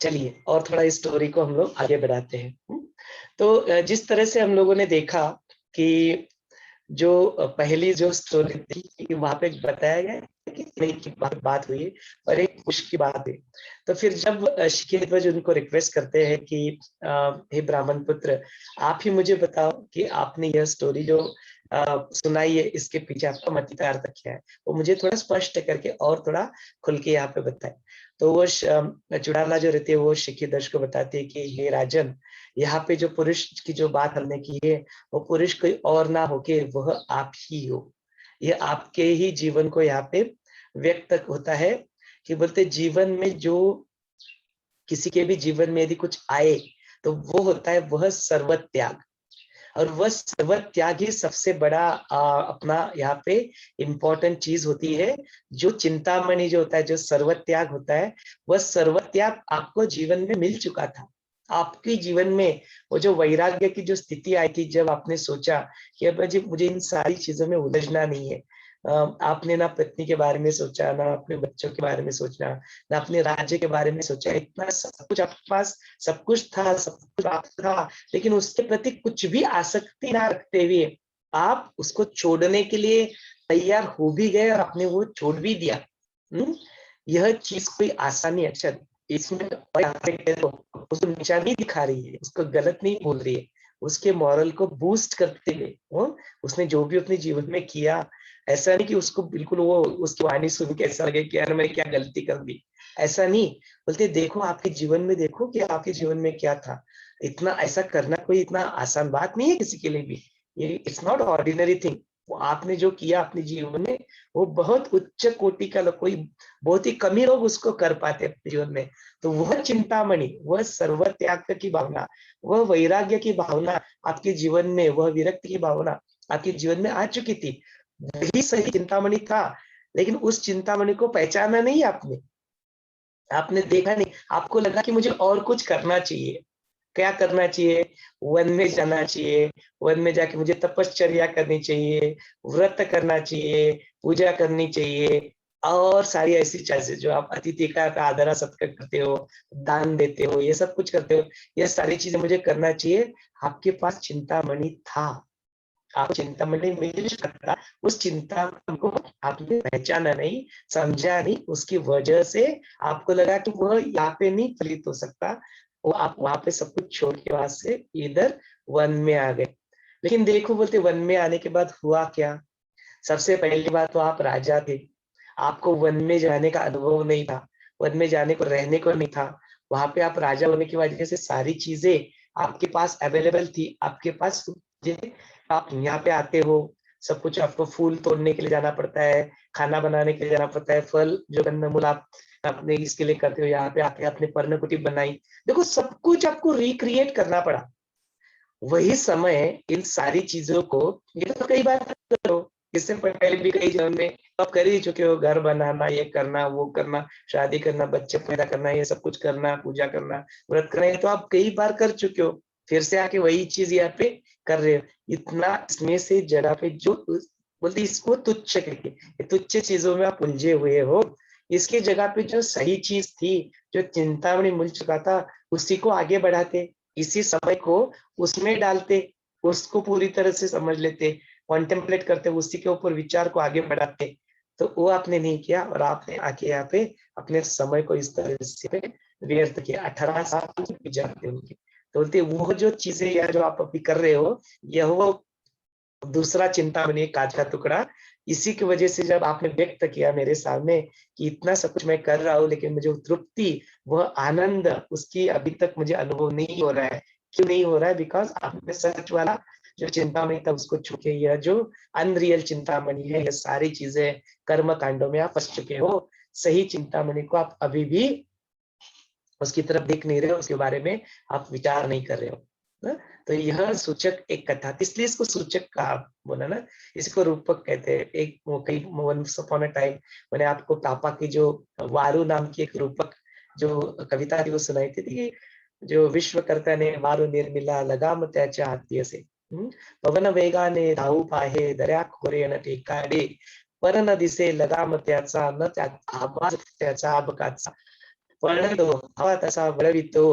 A: चलिए और थोड़ा इस स्टोरी को हम लोग आगे बढ़ाते हैं। तो जिस तरह से हम लोगों ने देखा कि जो पहली जो स्टोरी थी वहां पे बताया गया है कि नहीं की बात हुई और एक पुरुष की बात हुई। तो फिर जब शिखिध्वज उनको रिक्वेस्ट करते हैं कि हे ब्राह्मण पुत्र, आप ही मुझे बताओ कि आपने यह स्टोरी जो सुनाई है इसके पीछे आपका मतितार्थ क्या है, वो मुझे थोड़ा स्पष्ट करके और थोड़ा खुल के यहाँ पे बताए। तो वो चुड़ाला जो रहती है वो शिखिध्वज को बताती है कि हे राजन, यहाँ पे जो पुरुष की जो बात हमने की है वो पुरुष कोई और ना होके वह आप ही हो। ये आपके ही जीवन को यहाँ पे व्यक्त होता है कि बोलते जीवन में जो किसी के भी जीवन में यदि कुछ आए तो वो होता है वह सर्वत्याग। और वह सर्वत्याग ही सबसे बड़ा अपना यहाँ पे इम्पोर्टेंट चीज होती है। जो चिंतामणि जो होता है, जो सर्वत्याग होता है, वह सर्वत्याग आपको जीवन में मिल चुका था। आपके जीवन में वो जो वैराग्य की जो स्थिति आई थी, जब आपने सोचा कि अब जी मुझे इन सारी चीजों में उलझना नहीं है। आपने ना पत्नी के बारे में सोचा, ना अपने बच्चों के बारे में सोचना, ना अपने राज्य के बारे में सोचा। इतना सब कुछ आपके पास, सब कुछ था, सब कुछ प्राप्त था, लेकिन उसके प्रति कुछ भी आसक्ति ना रखते हुए आप उसको छोड़ने के लिए तैयार हो भी गए और आपने वो छोड़ भी दिया। यह चीज कोई आसानी, अच्छा इसमें उसको नीचा नहीं दिखा रही है, उसको गलत नहीं बोल रही है, उसके मॉरल को बूस्ट करते हुए उसने जो भी अपने जीवन में किया, ऐसा नहीं कि उसको बिल्कुल वो उसकी वाणी सुन के ऐसा लगे कि यार मैंने क्या गलती कर दी। ऐसा नहीं, बोलते देखो आपके जीवन में, देखो कि आपके जीवन में क्या था। इतना ऐसा करना कोई इतना आसान बात नहीं है किसी के लिए भी। ये इट्स नॉट ऑर्डिनरी थिंग। वो आपने जो किया अपने जीवन में वो बहुत उच्च कोटि का लोग, कोई बहुत ही कम ही लोग उसको कर पाते अपने जीवन में। तो वह चिंतामणि, वह सर्वत्याग की भावना, वह वैराग्य की भावना आपके जीवन में, वह विरक्ति की भावना आपके जीवन में आ चुकी थी। वही सही चिंतामणि था, लेकिन उस चिंतामणि को पहचाना नहीं आपने। आपने देखा नहीं, आपको लगा कि मुझे और कुछ करना चाहिए। क्या करना चाहिए? वन में जाना चाहिए, वन में जाके मुझे तपश्चर्या करनी चाहिए, व्रत करना चाहिए, पूजा करनी चाहिए और सारी ऐसी चीजें जो आप अतिथि का आदर सत्कार करते हो, दान देते हो, ये सब कुछ करते हो, ये सारी चीजें मुझे करना चाहिए। आपके पास चिंतामणि था, आप चिंतामणि मिल सकता, उस चिंता को आपने पहचाना नहीं, समझा नहीं, उसकी वजह से आपको लगा कि वह यहाँ पे नहीं फलित हो सकता। वो आप वहां पे सब कुछ छोड़ के वहां से इधर वन में आ गए। लेकिन देखो बोलते वन में आने के बाद हुआ क्या? सबसे पहली बात तो आप राजा थे, आपको वन में जाने का अनुभव नहीं था, वन में जाने को, रहने को नहीं था। वहां पे आप राजा होने की वजह से सारी चीजें आपके पास अवेलेबल थी, आपके पास आप यहाँ पे आते हो, सब कुछ आपको फूल तोड़ने के लिए जाना पड़ता है, खाना बनाने के लिए जाना पड़ता है, फल जो कंदमूल आप अपने इसके लिए करते हो, यहाँ पे आके आपने पर्णकुटी बनाई। देखो सब कुछ आपको रिक्रिएट करना पड़ा। वही समय इन सारी चीजों को, ये तो कई बार करो, इससे पहले भी कई जन्म में आप कर ही चुके हो, घर बनाना, ये करना, वो करना, शादी करना, बच्चे पैदा करना, ये सब कुछ करना, पूजा करना, व्रत करना, ये तो आप कई बार कर चुके हो। फिर से आके वही चीज यहाँ पे कर रहे हो। इतना इसमें से जरा पे जो बोलते इसको तुच्छ करके, तुच्छ चीजों में आप उलझे हुए हो। इसकी जगह पे जो सही चीज थी, जो चिंतामणि मिल चुका था, उसी को आगे बढ़ाते, इसी समय को उसमें डालते, उसको पूरी तरह से समझ लेते, कॉन्टेम्पलेट करते, उसी के ऊपर विचार को आगे बढ़ाते। तो वो आपने नहीं किया और आपने आके यहाँ पे अपने समय को इस तरह से व्यर्थ किया। 18 साल बीत जाते उनके। तो बोलते वो जो चीजें यार जो आप अभी कर रहे हो, यह वो दूसरा चिंतामणि, कांच का टुकड़ा, इसी की वजह से जब आपने व्यक्त किया मेरे सामने कि इतना सब कुछ मैं कर रहा हूँ, लेकिन मुझे वो तृप्ति, वह आनंद, उसकी अभी तक मुझे अनुभव नहीं हो रहा है। क्यों नहीं हो रहा है? बिकॉज आपने सच वाला जो चिंतामणि था उसको छुके, यह जो अनरियल चिंतामणि है, यह सारी चीजें कर्म कांडों में आप फंस चुके हो। सही चिंतामणि को आप अभी भी उसकी तरफ देख नहीं रहे हो, उसके बारे में आप विचार नहीं कर रहे हो। ना? तो यह सूचक एक कथा थी, इसलिए इसको सूचक कहा, बोला ना। इसको रूपक कहते हैं। एक कई वंस अपॉन अ टाइम मैंने आपको पापा की जो वारु नाम की एक रूपक जो कविता थी वो सुनाई थी, जो विश्वकर्ता ने वारु निर्मिला लगाम त्याच्या हाती असे, पवन वेगाने धावू पाहे दर्या खोरे न टेकाडे, पर न दिसे लगाम त्याचा न त्या आवाज त्याचा अबकाचा, वळतो हवा तसा वळवितो,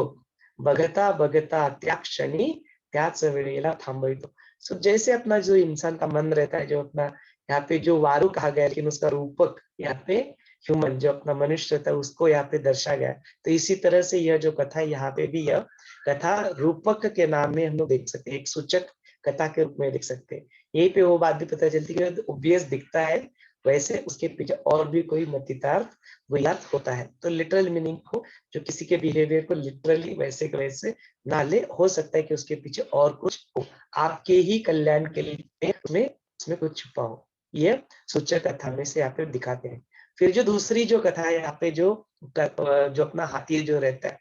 A: बघता बघता त्या क्षणी त्याच वेळेला थांबवितो। सो जैसे अपना जो इंसान का मन रहता है, जो अपना यहाँ पे जो वारु कहा गया है, लेकिन उसका रूपक यहाँ पे ह्यूमन, जो अपना मनुष्य रहता है, उसको यहाँ पे दर्शा गया है। तो इसी तरह से यह जो कथा है, यहाँ पे भी यह कथा रूपक के नाम में हम लोग देख सकते हैं, एक सूचक कथा के रूप में देख सकते हैं। यही पे वो बात भी पता चलती है कि ऑब्वियस दिखता है, वैसे उसके पीछे और भी कोई मतितार्थ वैयार्थ होता है। तो लिटरल मीनिंग को, जो किसी के बिहेवियर को लिटरली वैसे के वैसे ना ले, हो सकता है कि उसके पीछे और कुछ हो, आपके ही कल्याण के लिए उसमें उसमें कुछ छुपा हो। ये सूचक कथा में से यहाँ पे दिखाते हैं। फिर जो दूसरी जो कथा है यहाँ पे, जो अपना हाथी जो रहता है,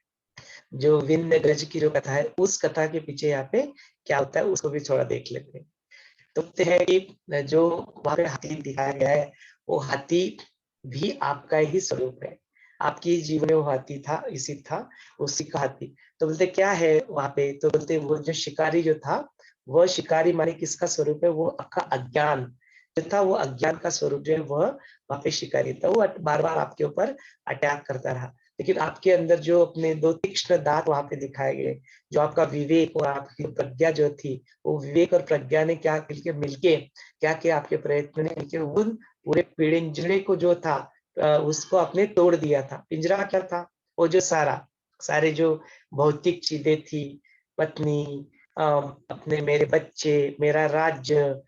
A: जो विंध्य गज की जो कथा है, उस कथा के पीछे यहाँ पे क्या होता है उसको भी थोड़ा देख लेते हैं। तो कहते हैं कि जो वहां पे हाथी दिखाया गया है, वो हाथी भी आपका ही स्वरूप है। आपकी जीवन में वो हाथी था, इसी था, उसी का हाथी। तो बोलते क्या है वहां पे? तो बोलते वो जो शिकारी जो था, वह शिकारी माने किसका स्वरूप है? वो आपका अज्ञान जो था, वो अज्ञान का स्वरूप जो है वह वहां पे शिकारी था। वो बार बार आपके ऊपर अटैक करता रहा, लेकिन आपके अंदर जो अपने दो तीक्ष्ण दांत वहां पे दिखाए गए, जो आपका विवेक और आपकी प्रज्ञा जो थी, वो विवेक और प्रज्ञा ने क्या मिलके क्या किया, आपके प्रयत्न ने मिलके उन पूरे पिंजरे को जो था, उसको आपने तोड़ दिया था। पिंजरा क्या था? वो जो सारे जो भौतिक चीजें थी, पत्नी, अपने मेरे बच्चे, मेरा राज्य,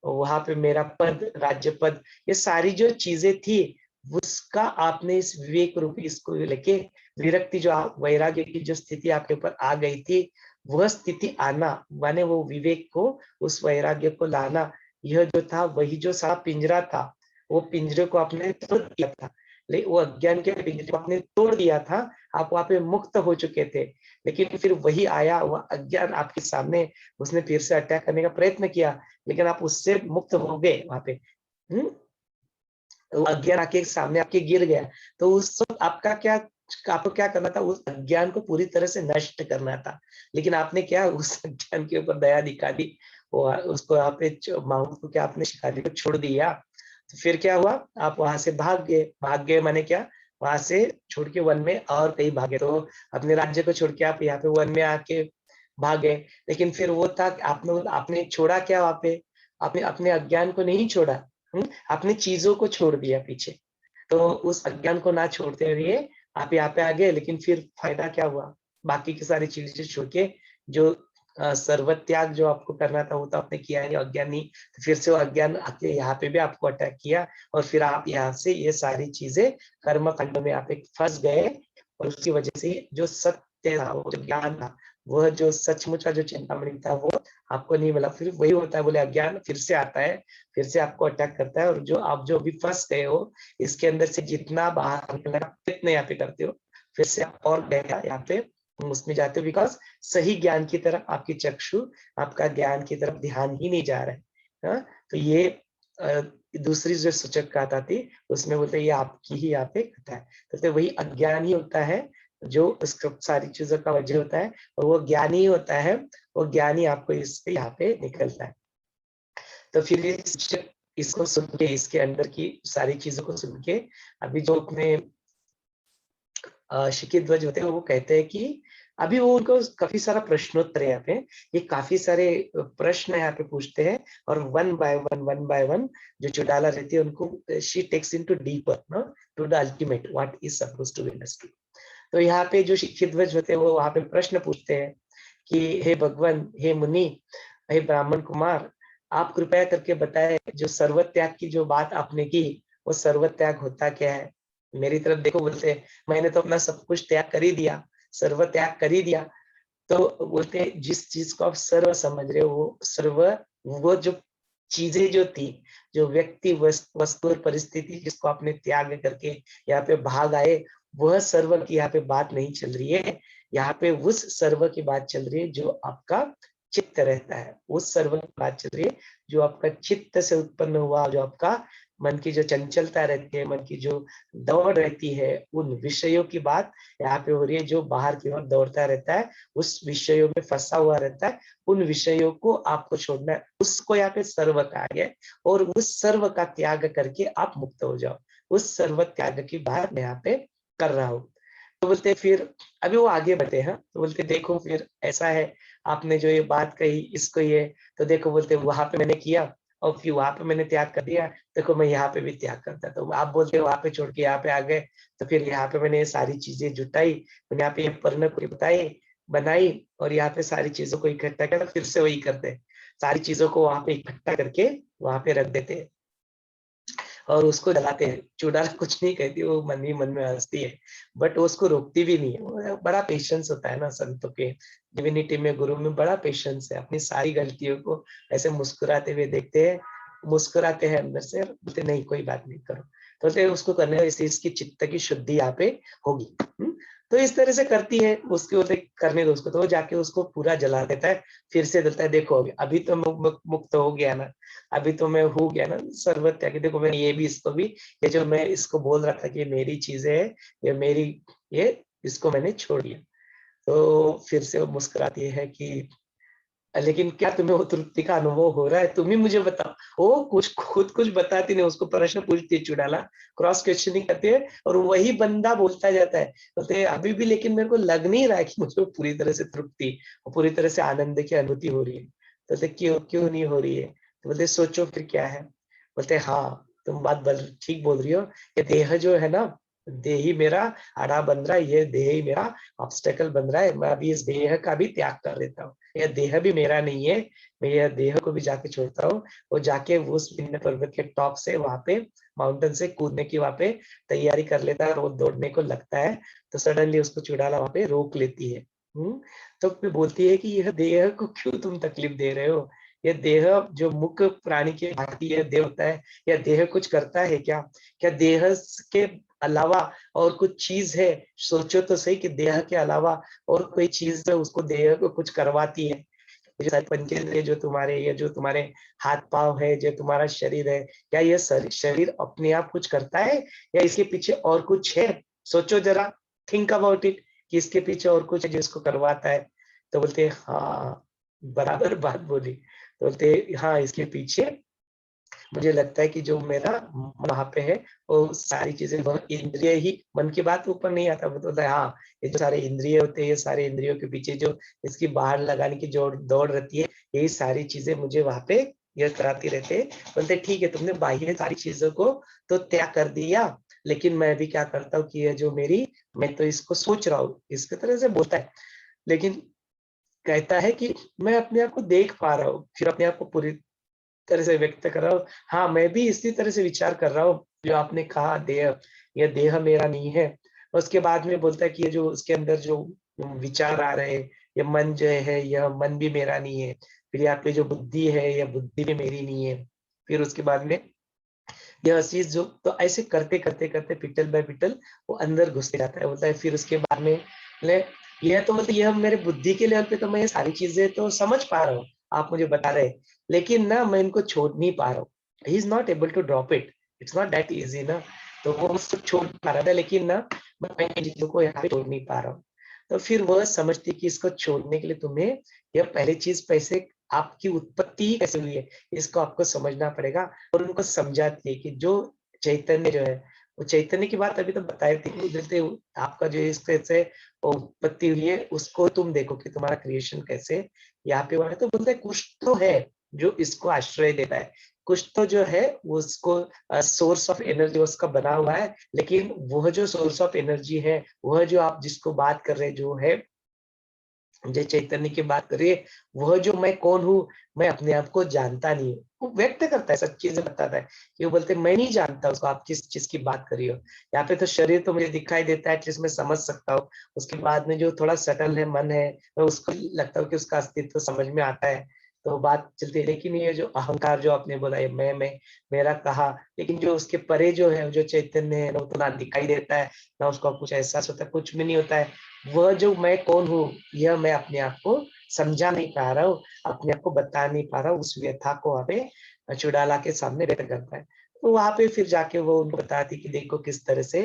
A: वहां पे मेरा पद, राज्य पद, ये सारी जो चीजें थी, उसका आपने इस विवेक रूपी इसको लेके विरक्ति, जो वैराग्य की जो स्थिति आपके ऊपर आ गई थी, वह स्थिति आना माने वो विवेक को, उस वैराग्य को लाना, यह जो था वही जो सारा पिंजरा था, वो पिंजरे को आपने तोड़ दिया था। लेकिन वो अज्ञान के पिंजरे को आपने तोड़ दिया था, आप वहां पे मुक्त हो चुके थे। लेकिन फिर वही आया, वह अज्ञान आपके सामने, उसने फिर से अटैक करने का प्रयत्न किया, लेकिन आप उससे मुक्त हो गए वहां पे। वो अज्ञान आके सामने आपके गिर गया। तो उस वक्त आपको क्या करना था? उस अज्ञान को पूरी तरह से नष्ट करना था। लेकिन आपने क्या, उस अज्ञान के ऊपर दया दिखा दी, वो उसको यहाँ पे माहौल को क्या आपने शिकारी को छोड़ दिया। तो फिर क्या हुआ? आप वहां से भाग गए माने क्या? वहां से छोड़ के वन में और कहीं भागे। तो अपने राज्य को छोड़ के आप यहाँ पे वन में आके भागे। लेकिन फिर वो था, आपने आपने छोड़ा क्या वहां पे? आपने अपने अज्ञान को नहीं छोड़ा, आपने चीजों को छोड़ दिया पीछे। तो उस अज्ञान को ना छोड़ते हुए आप यहाँ पे आ गए, लेकिन फिर फायदा क्या हुआ? बाकी की सारी चीजें छोड़ के जो सर्वत्याग जो आपको करना था वो तो आपने किया नहीं, अज्ञान नहीं। तो फिर से वो अज्ञान आके यहाँ पे भी आपको अटैक किया, और फिर आप यहाँ से ये सारी चीजें कर्म कांड में आप एक फंस गए। और उसकी वजह से जो सत्य था, वो जो ज्ञान था, वह जो सचमुच का जो चिंतामणि था, वो आपको नहीं मिला। फिर वही होता है, बोले अज्ञान फिर से आता है, फिर से आपको अटैक करता है, और जो आप जो अभी फंस गए हो, इसके अंदर से जितना बाहर निकलने का प्रयत्न यहाँ पे करते हो, फिर से आप और गहरा यहाँ पे उसमें जाते हो, बिकॉज सही ज्ञान की तरफ आपकी चक्षु, आपका ज्ञान की तरफ ध्यान ही नहीं जा रहा है। हाँ? तो ये दूसरी जो सूचक कथा थी, उसमें बोलते ये आपकी ही यहाँ पे कथा है। तो वही अज्ञान ही होता है जो उस सारी चीजों का वजह होता है, और वो ज्ञानी होता है, वो ज्ञानी आपको इससे यहाँ पे निकलता है। तो फिर ये इसको सुन के, इसके अंदर की सारी चीजों को सुन के, अभी जो अपने शिक्षित ध्वज होते हैं वो कहते हैं कि अभी वो उनको काफी सारा प्रश्नोत्तर है यहाँ पे, ये काफी सारे प्रश्न यहाँ पे पूछते हैं, और वन बाय वन जो चौटाला रहती है उनको she takes into deeper no to the ultimate what is suppose to be understood. तो यहाँ पे जो शिक्षित ध्वज होते हैं वो वहां पे प्रश्न पूछते हैं कि हे भगवान, हे मुनि, हे ब्राह्मण कुमार, आप कृपया करके बताएं जो सर्वत्याग की जो बात आपने की, वो सर्वत्याग होता क्या है? मेरी तरफ देखो, बोलते हैं मैंने तो अपना सब कुछ त्याग कर ही दिया, सर्व त्याग कर ही दिया। तो बोलते हैं जिस चीज को आप सर्व समझ रहे हो, वो सर्व, वो जो चीजें जो थी, जो व्यक्ति वस्तु और परिस्थिति जिसको आपने त्याग करके यहाँ पे भाग आए, वह सर्व की यहाँ पे बात नहीं चल रही है। यहाँ पे उस सर्व की बात चल रही है जो आपका चित्त रहता है, उस सर्व की बात चल रही है जो आपका चित्त से उत्पन्न हुआ, जो आपका मन की जो चंचलता रहती है, मन की जो दौड़ रहती है, उन विषयों की बात यहाँ पे हो रही है। जो बाहर की ओर दौड़ता रहता है, उस विषयों में फंसा हुआ रहता है, उन विषयों को आपको छोड़ना है, उसको यहाँ पे सर्व कहा गया है। और उस सर्व का त्याग करके आप मुक्त हो जाओ, उस सर्व त्याग की बात मैं यहाँ पे कर रहा हूँ। तो बोलते फिर अभी वो आगे बढ़ते हैं, तो बोलते देखो फिर ऐसा है, आपने जो ये बात कही इसको ये, तो देखो बोलते वहां पे मैंने किया और फिर वहां पे मैंने त्याग कर दिया, देखो मैं यहाँ पे भी त्याग करता। तो आप बोलते वहां पे छोड़ के यहाँ पे आ गए, तो फिर यहाँ पे मैंने ये सारी चीजें जुटाई, मैंने यहाँ पे ये पर्ण को बताई, बनाई, और यहाँ पे सारी चीजों को इकट्ठा किया, तो फिर से वही करते हैं, सारी चीजों को वहां पे इकट्ठा करके वहां पे रख देते हैं और उसको जलाते हैं। चुड़ैल कुछ नहीं कहती, वो मन ही मन में हंसती है, बट वो उसको रोकती भी नहीं है। वो बड़ा पेशेंस होता है ना संतों के, डिविनिटी में, गुरु में बड़ा पेशेंस है। अपनी सारी गलतियों को ऐसे मुस्कुराते हुए देखते हैं, मुस्कुराते हैं अंदर से, बोलते नहीं कोई बात नहीं, करो। तो बोलते उसको करने से इस इसकी चित्त की शुद्धि यहाँ पे होगी। तो इस तरह से करती है, उसके बोलते करने दो उसको, तो वो जाके उसको पूरा जला देता है। फिर से बोलता है देखो अभी तो मुक्त हो गया ना, अभी तो मैं हो गया ना सर्वत त्यागी, देखो मैंने ये भी, इसको भी, ये जो मैं इसको बोल रहा था कि ये मेरी चीजें है, ये मेरी, ये इसको मैंने छोड़ दिया। तो फिर से वो मुस्कुराती है कि लेकिन क्या तुम्हें वो तृप्ति का अनुभव हो रहा है, तुम ही मुझे बताओ। वो कुछ खुद कुछ बताती नहीं, उसको प्रश्न पूछती है चुड़ैला, क्रॉस क्वेश्चनिंग करती है, और वही बंदा बोलता जाता है, बोलते हैं अभी भी लेकिन मेरे को लग नहीं रहा है कि मुझे पूरी तरह से तृप्ति और पूरी तरह से आनंद की अनुभूति हो रही है। तो बोलते क्यों क्यों नहीं हो रही है? तो बोलते सोचो फिर क्या है? बोलते हाँ तुम बात ठीक बोल रही हो, ये देह जो है ना, देह ही मेरा आड़ा बन रहा है, ये देह ही मेरा ऑब्स्टेकल बन रहा है, मैं अभी इस देह का भी त्याग कर देता हूँ, यह देह भी मेरा नहीं है, मैं यह देह को भी जाके छोड़ता हूँ। वो जाके उस विंध्य पर्वत के टॉप से वहां पे माउंटेन से कूदने की वहां पे तैयारी कर लेता है, और वो दौड़ने को लगता है, तो सडनली उसको चुड़ैल वहां पे रोक लेती है। तो फिर बोलती है कि यह देह को क्यों तुम तकलीफ दे रहे हो? यह देह जो मुख्य प्राणी के भांति यह देह होता है, यह देह कुछ करता है क्या? क्या देह के अलावा और कुछ चीज है? सोचो तो सही कि देह के अलावा और कोई चीज है उसको देह को कुछ करवाती है? ये सारे पंचेंद्रिय जो तुम्हारे, ये जो तुम्हारे हाथ पांव है, जो तुम्हारा शरीर है, क्या ये शरीर अपने आप कुछ करता है या इसके पीछे और कुछ है? सोचो जरा, थिंक अबाउट इट, कि इसके पीछे और कुछ है जो इसको करवाता है। तो बोलते हाँ, बराबर बात बोली। तो बोलते हाँ, इसके पीछे मुझे लगता है कि जो मेरा वहां पे है, वो सारी चीजें, वह इंद्रिय ही, मन की बात ऊपर नहीं आता, वो तो हाँ, ये जो सारे इंद्रिय होते हैं, ये सारे इंद्रियों के पीछे जो इसकी बाहर लगाने की जो दौड़ रहती है, यही सारी चीजें मुझे वहां पे ये कराती रहते हैं। बोलते ठीक है, तुमने बाह्य सारी चीजों को तो त्याग कर दिया, लेकिन मैं भी क्या करता हूँ कि ये जो मेरी, मैं तो इसको सोच रहा हूँ, इसके तरह से बोलता है, लेकिन कहता है कि मैं अपने आप को देख पा रहा हूँ, फिर अपने आप को पूरी तरह से व्यक्त कर रहा हूँ। हाँ, मैं भी इसी तरह से विचार कर रहा हूँ जो आपने कहा, देह, यह देह मेरा नहीं है। उसके बाद में बोलता है कि ये जो उसके अंदर जो विचार आ रहे हैं, ये मन जो है, यह मन भी मेरा नहीं है। फिर यहाँ पे जो बुद्धि है, यह बुद्धि भी मेरी नहीं है। फिर उसके बाद में यह चीज जो, तो ऐसे करते करते करते पिटल बाय पिटल वो अंदर घुसते जाता है। बोलता है फिर उसके बाद में यह तो मतलब यह मेरे बुद्धि के लेवल पे तो मैं ये सारी चीजें तो समझ पा रहा हूँ, आप मुझे बता रहे हैं, लेकिन ना मैं इनको छोड़ नहीं पा रहा हूँ। He is not able to drop it, it's not that easy ना। तो वो मुझसे छोड़ पा रहा था, लेकिन ना मैं इन चीजों को यहाँ पे छोड़ नहीं पा रहा हूँ। तो फिर वह समझती कि इसको छोड़ने के लिए तुम्हें यह पहली चीज पैसे आपकी उत्पत्ति ही कैसे हुई है, इसको आपको समझना पड़ेगा। और उनको समझाती है कि जो चैतन्य जो है, वो चैतन्य की बात अभी तो बताई थी, वो जैसे आपका जो इस तरह से वो उत्पत्ति हुई है, उसको तुम देखो कि तुम्हारा क्रिएशन कैसे यहाँ पे हुआ है। तो बोलते हैं कुछ तो है जो इसको आश्रय देता है, कुछ तो जो है वो उसको सोर्स ऑफ एनर्जी उसका बना हुआ है। लेकिन वह जो सोर्स ऑफ एनर्जी है, वह जो आप जिसको बात कर रहे हैं, जो है जो चैतन्य की बात करिए, वह जो मैं कौन हूँ, मैं अपने आप को जानता नहीं हूँ। वो व्यक्त करता है, सब चीजें बताता है कि वो बोलते हैं मैं नहीं जानता उसको, आप किस चीज की बात करी हो। यहाँ पे तो शरीर तो मुझे दिखाई देता है, एटलीस्ट मैं समझ सकता हूँ। उसके बाद में जो थोड़ा सटल है मन है, मैं उसको लगता हूँ कि उसका अस्तित्व समझ में आता है, तो बात चलती है। लेकिन ये जो अहंकार जो आपने बोला, ये मैं मेरा कहा, लेकिन जो उसके परे जो है, जो चैतन्य है, ना वो तो ना दिखाई देता है, ना उसको कुछ एहसास होता है, कुछ भी नहीं होता है। वह जो मैं कौन हूँ, यह मैं अपने आप को समझा नहीं पा रहा हूँ, अपने आप को बता नहीं पा रहा हूँ, उस व्यथा को वहाँ पे चुड़ैला के सामने व्यक्त करता है। तो वहां पे फिर जाके वो उनको बताती कि देखो किस तरह से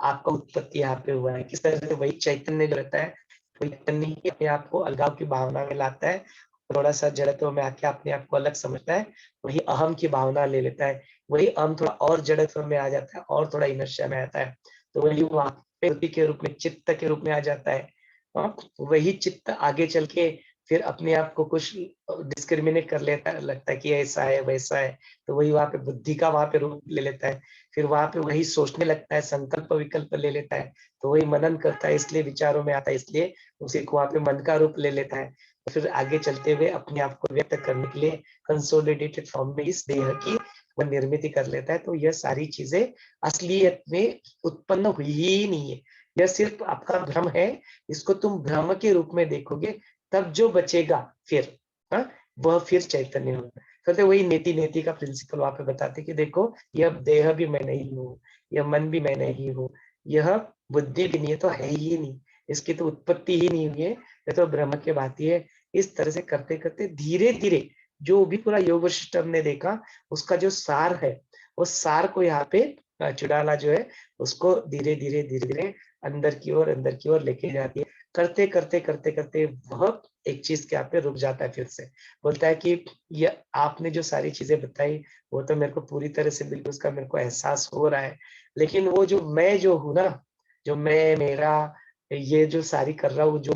A: आपका उत्पत्ति यहाँ पे हुआ है, किस तरह से वही चैतन्य जो रहता है, वही चैतन्य ही अपने आप को अलगाव की भावना में लाता है, थोड़ा सा जड़त्व में आके अपने आप को अलग समझता है, वही अहम की भावना ले लेता है, वही अहम थोड़ा और जड़त्व में आ जाता है, और थोड़ा इनर्शिया में आता है, तो वही वहां प्रकृति के रूप में, चित्त के रूप में आ जाता है। हाँ, वही चित्त आगे चल के फिर अपने आप को कुछ डिस्क्रिमिनेट कर लेता है, लगता है कि ऐसा है वैसा है, तो वही वहां पे बुद्धि का वहां पे रूप ले लेता है। फिर वहां पे वही सोचने लगता है, संकल्प विकल्प ले लेता है, तो वही मनन करता है, इसलिए विचारों में आता है, इसलिए उसी को वहां पे मन का रूप ले लेता है। तो फिर आगे चलते हुए अपने आप को व्यक्त करने के लिए कंसोलिडेटेड फॉर्म में इस देह की वह निर्मित कर लेता है। तो यह सारी चीजें असलियत में उत्पन्न हुई ही नहीं है, यह सिर्फ आपका भ्रम है। इसको तुम भ्रम के रूप में देखोगे, तब जो बचेगा फिर, हाँ, वह फिर चैतन्य होगा। कहते वही नेति नेति का प्रिंसिपल वहां पे बताते कि देखो यह देह भी मैं नहीं हूँ, यह मन भी मैं नहीं हूँ, यह बुद्धि भी नहीं है, तो है ही नहीं, इसकी तो उत्पत्ति ही नहीं हुई है, ये तो ब्रह्म की बात ही है। इस तरह से करते करते धीरे धीरे जो भी पूरा योग सिस्टम ने देखा, उसका जो सार है, उस सार को यहाँ पे चुड़ाला जो है उसको धीरे धीरे धीरे धीरे अंदर की ओर लेके जाती है। करते करते करते करते वह एक चीज के यहाँ पे रुक जाता है, फिर से बोलता है कि ये आपने जो सारी चीजें बताई, वो तो मेरे को पूरी तरह से बिल्कुल उसका मेरे को एहसास हो रहा है, लेकिन वो जो मैं जो हूँ ना, जो मैं मेरा ये जो सारी कर रहा हूँ, जो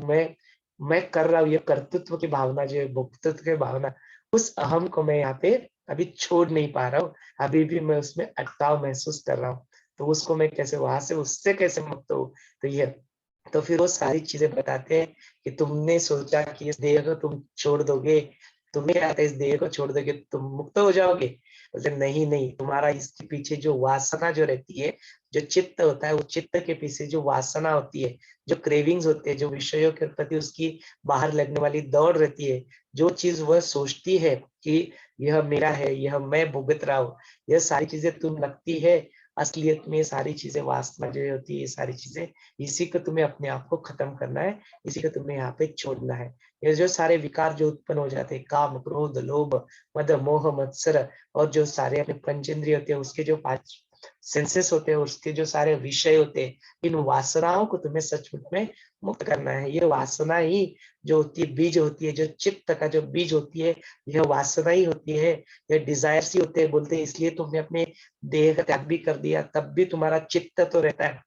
A: मैं कर रहा हूँ, ये कर्तृत्व की भावना जो है, भोक्तृत्व की भावना, उस अहम को मैं यहाँ पे अभी छोड़ नहीं पा रहा हूँ, अभी भी मैं उसमें अटकाव महसूस कर रहा हूँ। तो उसको मैं कैसे वहां से उससे कैसे मुक्त हूँ, तो ये, तो फिर वो सारी चीजें बताते हैं कि तुमने सोचा कि इस देह को तुम छोड़ दोगे, तुम्हें क्या था इस देह को छोड़ दोगे तुम मुक्त हो जाओगे, बोलते नहीं नहीं, तुम्हारा इसके पीछे जो वासना जो रहती है, जो चित्त होता है, वो चित्त के पीछे जो वासना होती है, जो क्रेविंग्स होते हैं, जो विषयों के प्रति उसकी बाहर लगने वाली दौड़ रहती है, जो चीज वह सोचती है कि यह मेरा है, यह मैं भुगत रहा हूँ, यह सारी चीजें तुम लगती है, असलियत में ये सारी चीजें वासना जो होती है, ये सारी चीजें, इसी को तुम्हें अपने आप को खत्म करना है, इसी को तुम्हें यहाँ पे छोड़ना है। ये जो सारे विकार जो उत्पन्न हो जाते हैं, काम क्रोध लोभ मद मोह मत्सर, और जो सारे अपने पंचेंद्रिय होते हैं, उसके जो 5 सेंसेस होते हैं, उसके जो सारे विषय होते हैं, इन वासनाओं को तुम्हें सचमुच में मुक्त करना है। ये वासना ही जो होती है, बीज होती है, जो चित्त का जो बीज होती है, यह वासना ही होती है, यह डिजायर्स ही होते हैं। बोलते हैं इसलिए तुमने अपने देह का त्याग भी कर दिया, तब भी तुम्हारा चित्त तो रहता है,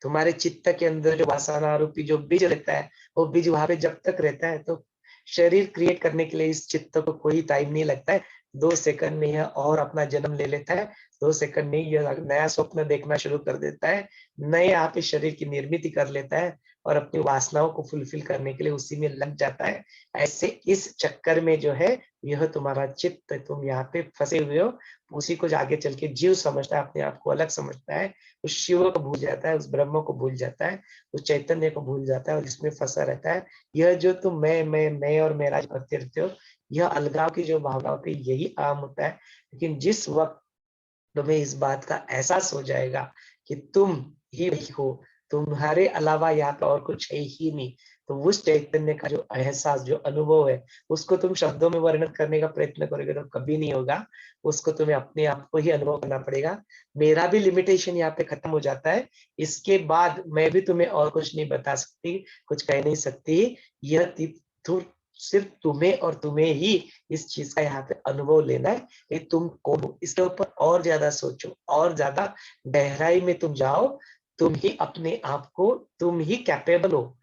A: तुम्हारे चित्त के अंदर जो वासना रूपी जो बीज रहता है, वो बीज वहां पे जब तक रहता है, तो शरीर क्रिएट करने के लिए इस चित्त को कोई टाइम नहीं लगता है, 2 सेकंड में यह और अपना जन्म ले लेता है, 2 सेकंड में यह नया स्वप्न देखना शुरू कर देता है, नए यहाँ पे शरीर की निर्मित कर लेता है, और अपनी वासनाओं को फुलफिल करने के लिए उसी में लग जाता है। ऐसे इस चक्कर में जो है, यह तुम्हारा चित्त, तुम यहाँ पे फंसे हुए हो, उसी को आगे चल के जीव समझता है, अपने आप को अलग समझता है, उस शिव को भूल जाता है, उस ब्रह्म को भूल जाता है, उस चैतन्य को भूल जाता है, और इसमें फंसा रहता है। यह जो तुम मैं और मेरा जो करते रहते हो, यह अलगाव की जो भावना होती है, यही आम होता है। लेकिन जिस वक्त तुम्हें इस बात का एहसास हो जाएगा कि तुम ही वही हो, तुम्हारे अलावा यहाँ पे और कुछ है ही नहीं, तो उस चैतन्य का जो एहसास, जो अनुभव है, उसको तुम शब्दों में वर्णन करने का प्रयत्न करोगे तो कभी नहीं होगा, उसको तुम्हें अपने आप को ही अनुभव करना पड़ेगा। मेरा भी लिमिटेशन यहाँ पे खत्म हो जाता है, इसके बाद मैं भी तुम्हें और कुछ नहीं बता सकती, कुछ कह नहीं सकती, यह सिर्फ तुम्हें और तुम्हें ही इस चीज का यहाँ पे अनुभव लेना है कि तुम कौन हो। इसके ऊपर और ज्यादा सोचो, और ज्यादा गहराई में तुम जाओ। तुम ही अपने आप को, तुम ही कैपेबल हो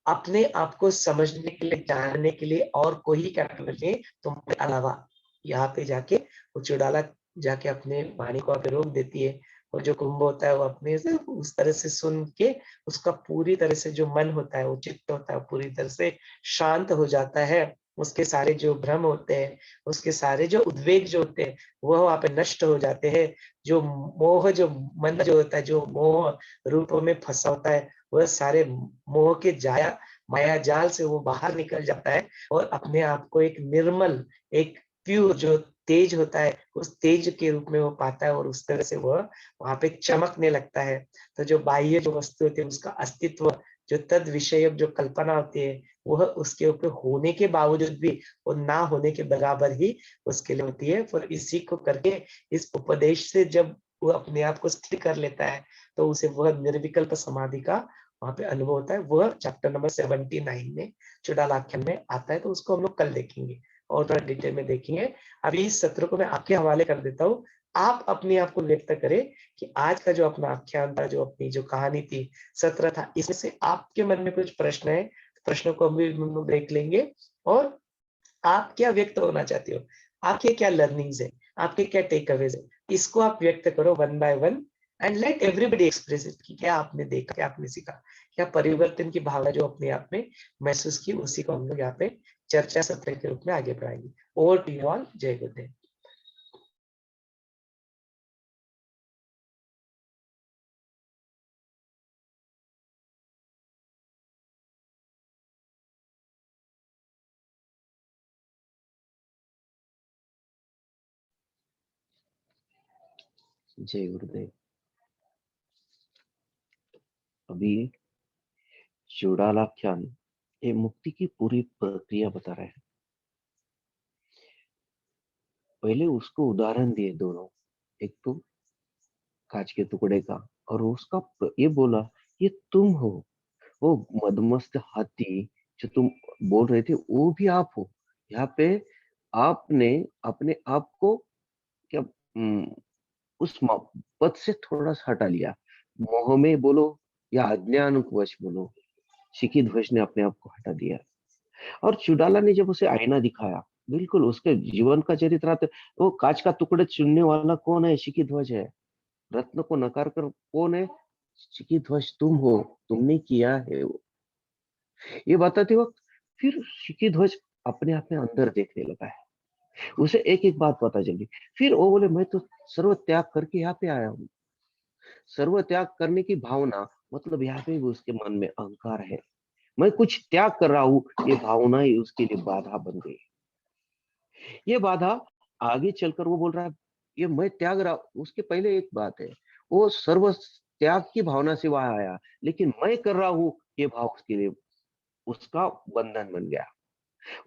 A: अपने आप को समझने के लिए, जानने के लिए, और कोई कैपेबल नहीं तुम्हारे अलावा। यहाँ पे जाके वो चुड़ाला जाके अपने वाणी को पे रोक देती है, और जो कुंभ होता है वो अपने से उस तरह से सुन के उसका पूरी तरह से जो मन होता है, वो चित्त होता है, पूरी तरह से शांत हो जाता है। उसके सारे जो भ्रम होते हैं, उसके सारे जो उद्वेग जो होते हैं, वह वहां पे नष्ट हो जाते हैं। जो मोह, जो मन जो होता है, जो मोह रूपों में फंसा होता है, वह सारे मोह के जाया माया जाल से वो बाहर निकल जाता है, और अपने आप को एक निर्मल, एक प्योर जो तेज होता है, उस तेज के रूप में वो पाता है, और उस तरह से वह वहां पे चमकने लगता है। तो जो बाह्य जो वस्तु होती है, उसका अस्तित्व, जो तद विषय जो कल्पना होती है, वह उसके ऊपर होने के बावजूद भी वो ना होने के बराबर ही उसके लिए होती है। पर इसी को करके, इस उपदेश से जब वो अपने आप को स्थिर कर लेता है, तो उसे वह निर्विकल्प समाधि का वहां पे अनुभव होता है। वह चैप्टर नंबर 79 में चुड़ालाख्यान में आता है, तो उसको हम लोग कल देखेंगे और थोड़ा डिटेल में देखेंगे। अभी इस सत्र को मैं आपके हवाले कर देता हूँ। आप अपने आप को व्यक्त करें कि आज का जो अपना आख्यान था, जो अपनी जो कहानी थी, सत्र था, इसमें से आपके मन में कुछ प्रश्न है, प्रश्नों को भी हम लोग देख लेंगे। और आप क्या व्यक्त होना चाहते हो, आपके क्या लर्निंग्स है, आपके क्या टेक अवेज है, इसको आप व्यक्त करो one by one, and let everybody express it कि क्या आपने देखा, क्या आपने सीखा, क्या परिवर्तन की भावना जो अपने आप में महसूस की, उसी को हम लोग यहाँ पे चर्चा सत्र के रूप में आगे बढ़ाएंगे। Over to you all. जय गुरुदेव।
B: जय गुरुदेव। अभी चुड़ालाख्यान ये मुक्ति की पूरी प्रक्रिया बता रहे हैं। पहले उसको उदाहरण दिए दोनों, एक तो कांच के टुकड़े का, और उसका ये बोला ये तुम हो, वो मदमस्त हाथी जो तुम बोल रहे थे वो भी आप हो। यहाँ पे आपने अपने आप को क्या उस पद से थोड़ा सा हटा लिया, मोह में बोलो या अज्ञानवश बोलो, शिखी ध्वज ने अपने आप को हटा दिया। और चुड़ाला ने जब उसे आईना दिखाया, बिल्कुल उसके जीवन का चरित्र वो कांच का टुकड़े चुनने वाला कौन है? शिखी ध्वज है। रत्न को नकार कर कौन है? शिखी ध्वज तुम हो, तुमने किया है वो। ये बताते वक्त फिर शिखी ध्वज अपने आप में अंदर देखने लगा है, उसे एक एक बात पता चली। फिर वो बोले मैं तो सर्व त्याग करके यहाँ पे आया हूँ। सर्व त्याग करने की भावना मतलब यहाँ पे भी उसके मन में अहंकार है, मैं कुछ त्याग कर रहा हूँ, ये भावना ही उसके लिए बाधा बन गई। ये बाधा आगे चलकर वो बोल रहा है ये मैं त्याग रहा, उसके पहले एक बात है, वो सर्व त्याग की भावना से वहां आया, लेकिन मैं कर रहा हूँ ये भाव उसके लिए उसका बंधन बन गया।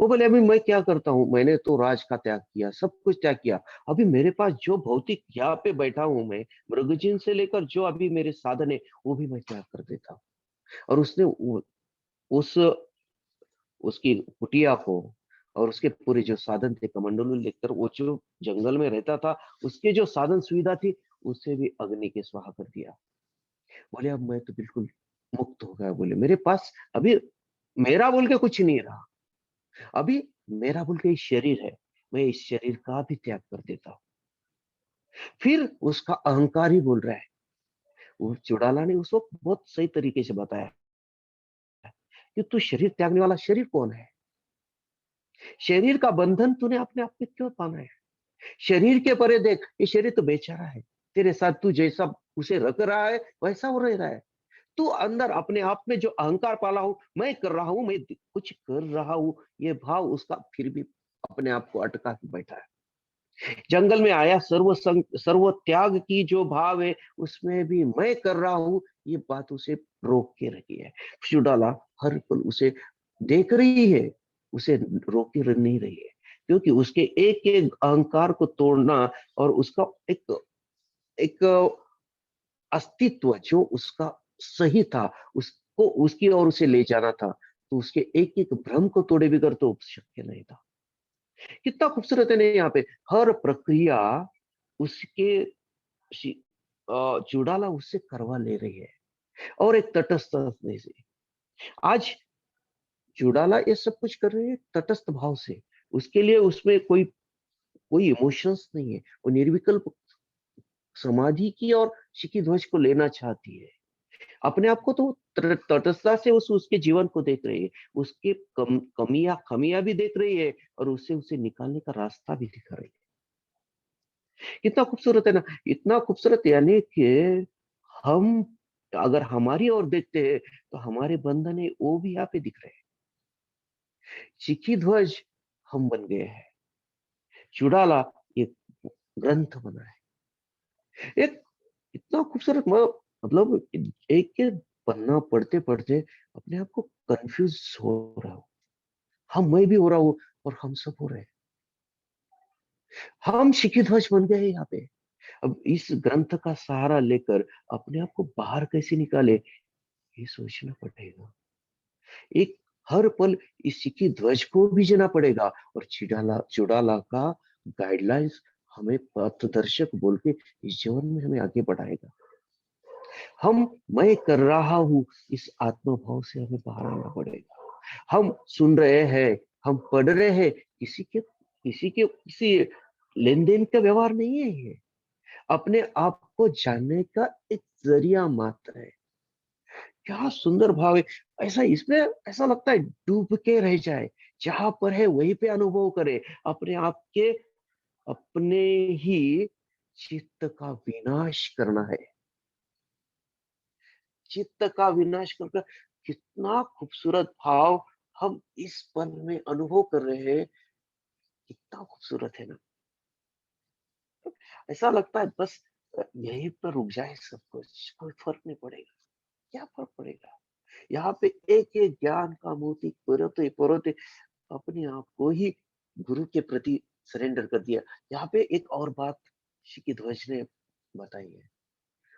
B: वो बोले अभी मैं क्या करता हूँ, मैंने तो राज का त्याग किया, सब कुछ त्याग किया, अभी मेरे पास जो भौतिक यहाँ पे बैठा हूं मैं, मृगजिन से लेकर जो अभी मेरे साधन है वो भी मैं त्याग कर देता हूँ। और उसने उस उसकी कुटिया को और उसके पूरे जो साधन थे कमंडलू लेकर, वो जो जंगल में रहता था उसके जो साधन सुविधा थी उसे भी अग्नि के स्वाहा कर दिया। बोले अब मैं तो बिल्कुल मुक्त हो गया, बोले मेरे पास अभी मेरा बोल के कुछ नहीं रहा, अभी मेरा बोल के शरीर है, मैं इस शरीर का भी त्याग कर देता हूं। फिर उसका अहंकार ही बोल रहा है, वो चुड़ाला ने उस वक्त बहुत सही तरीके से बताया कि तू शरीर त्यागने वाला, शरीर कौन है? शरीर का बंधन तूने अपने आप में क्यों पाना है? शरीर के परे देख, ये शरीर तो बेचारा है, तेरे साथ तू जैसा उसे रख रहा है वैसा वो रह रहा है। तू अंदर अपने आप में जो अहंकार पाला हूं, मैं कर रहा हूं, मैं कुछ कर रहा हूं, ये भाव उसका फिर भी अपने आप को अटका के बैठा है। जंगल में आया, सर्व त्याग की जो भाव है उसमें भी मैं कर रहा हूं, ये बात उसे रोक के रखी है। चुड़ाला हर पल उसे देख रही है, उसे रोके नहीं रही है, क्योंकि उसके एक एक अहंकार को तोड़ना और उसका एक एक अस्तित्व जो उसका सही था उसको उसकी ओर उसे ले जाना था, तो उसके एक एक भ्रम को तोड़े बिगर तो शक्य नहीं था। कितना खूबसूरत है ना यहाँ पे, हर प्रक्रिया उसके जुड़ाला उससे करवा ले रही है, और एक तटस्थ से। आज जुड़ाला ये सब कुछ कर रही है तटस्थ भाव से, उसके लिए उसमें कोई कोई इमोशंस नहीं है, वो निर्विकल्प समाधि की और शिखी ध्वज को लेना चाहती है। अपने आप को तो तटस्थता से उसके जीवन को देख रही है, उसके कमियां भी देख रही है, और उसे निकालने का रास्ता भी दिखा रही है। कितना खूबसूरत है ना, इतना खूबसूरत, यानी कि हम अगर हमारी ओर देखते हैं तो हमारे बंधन है वो भी यहाँ पे दिख रहे हैं। शिखी ध्वज हम बन गए हैं, चुड़ाला एक ग्रंथ बना है। एक इतना खूबसूरत, मतलब एक एक पन्ना पढ़ते पढ़ते अपने आप को कंफ्यूज हो रहा हूँ। मैं भी हो रहा हूँ, और हम सब हो रहे हैं। हम शिखी ध्वज बन गए हैं यहाँ पे। अब इस ग्रंथ का सहारा लेकर अपने आप को बाहर कैसे निकाले, ये सोचना पड़ेगा। एक हर पल इस शिखी ध्वज को भी जीना पड़ेगा, और चिड़ाला चुड़ाला का गाइडलाइंस हमें पथदर्शक बोल के इस जीवन में हमें आगे बढ़ाएगा। मैं कर रहा हूं, इस आत्मभाव से हमें बाहर आना पड़ेगा। हम सुन रहे हैं, हम पढ़ रहे हैं, किसी लेन देन का व्यवहार नहीं है ये, अपने आप को जानने का एक जरिया मात्र है। क्या सुंदर भाव है। ऐसा इसमें ऐसा लगता है डूब के रह जाए, जहां पर है वहीं पे अनुभव करे अपने आप के, अपने ही चित्त का विनाश करना है। चित्त का विनाश कर, कितना खूबसूरत भाव हम इस पल में अनुभव कर रहे हैं। कितना खूबसूरत है ना। ऐसा लगता है बस यहीं पर रुक जाए सब कुछ, कोई फर्क नहीं पड़ेगा। क्या फर्क पड़ेगा, यहाँ पे एक एक ज्ञान का मोती परते परते अपने आप को ही गुरु के प्रति सरेंडर कर दिया। यहाँ पे एक और बात शिखी ध्वज ने बताई है,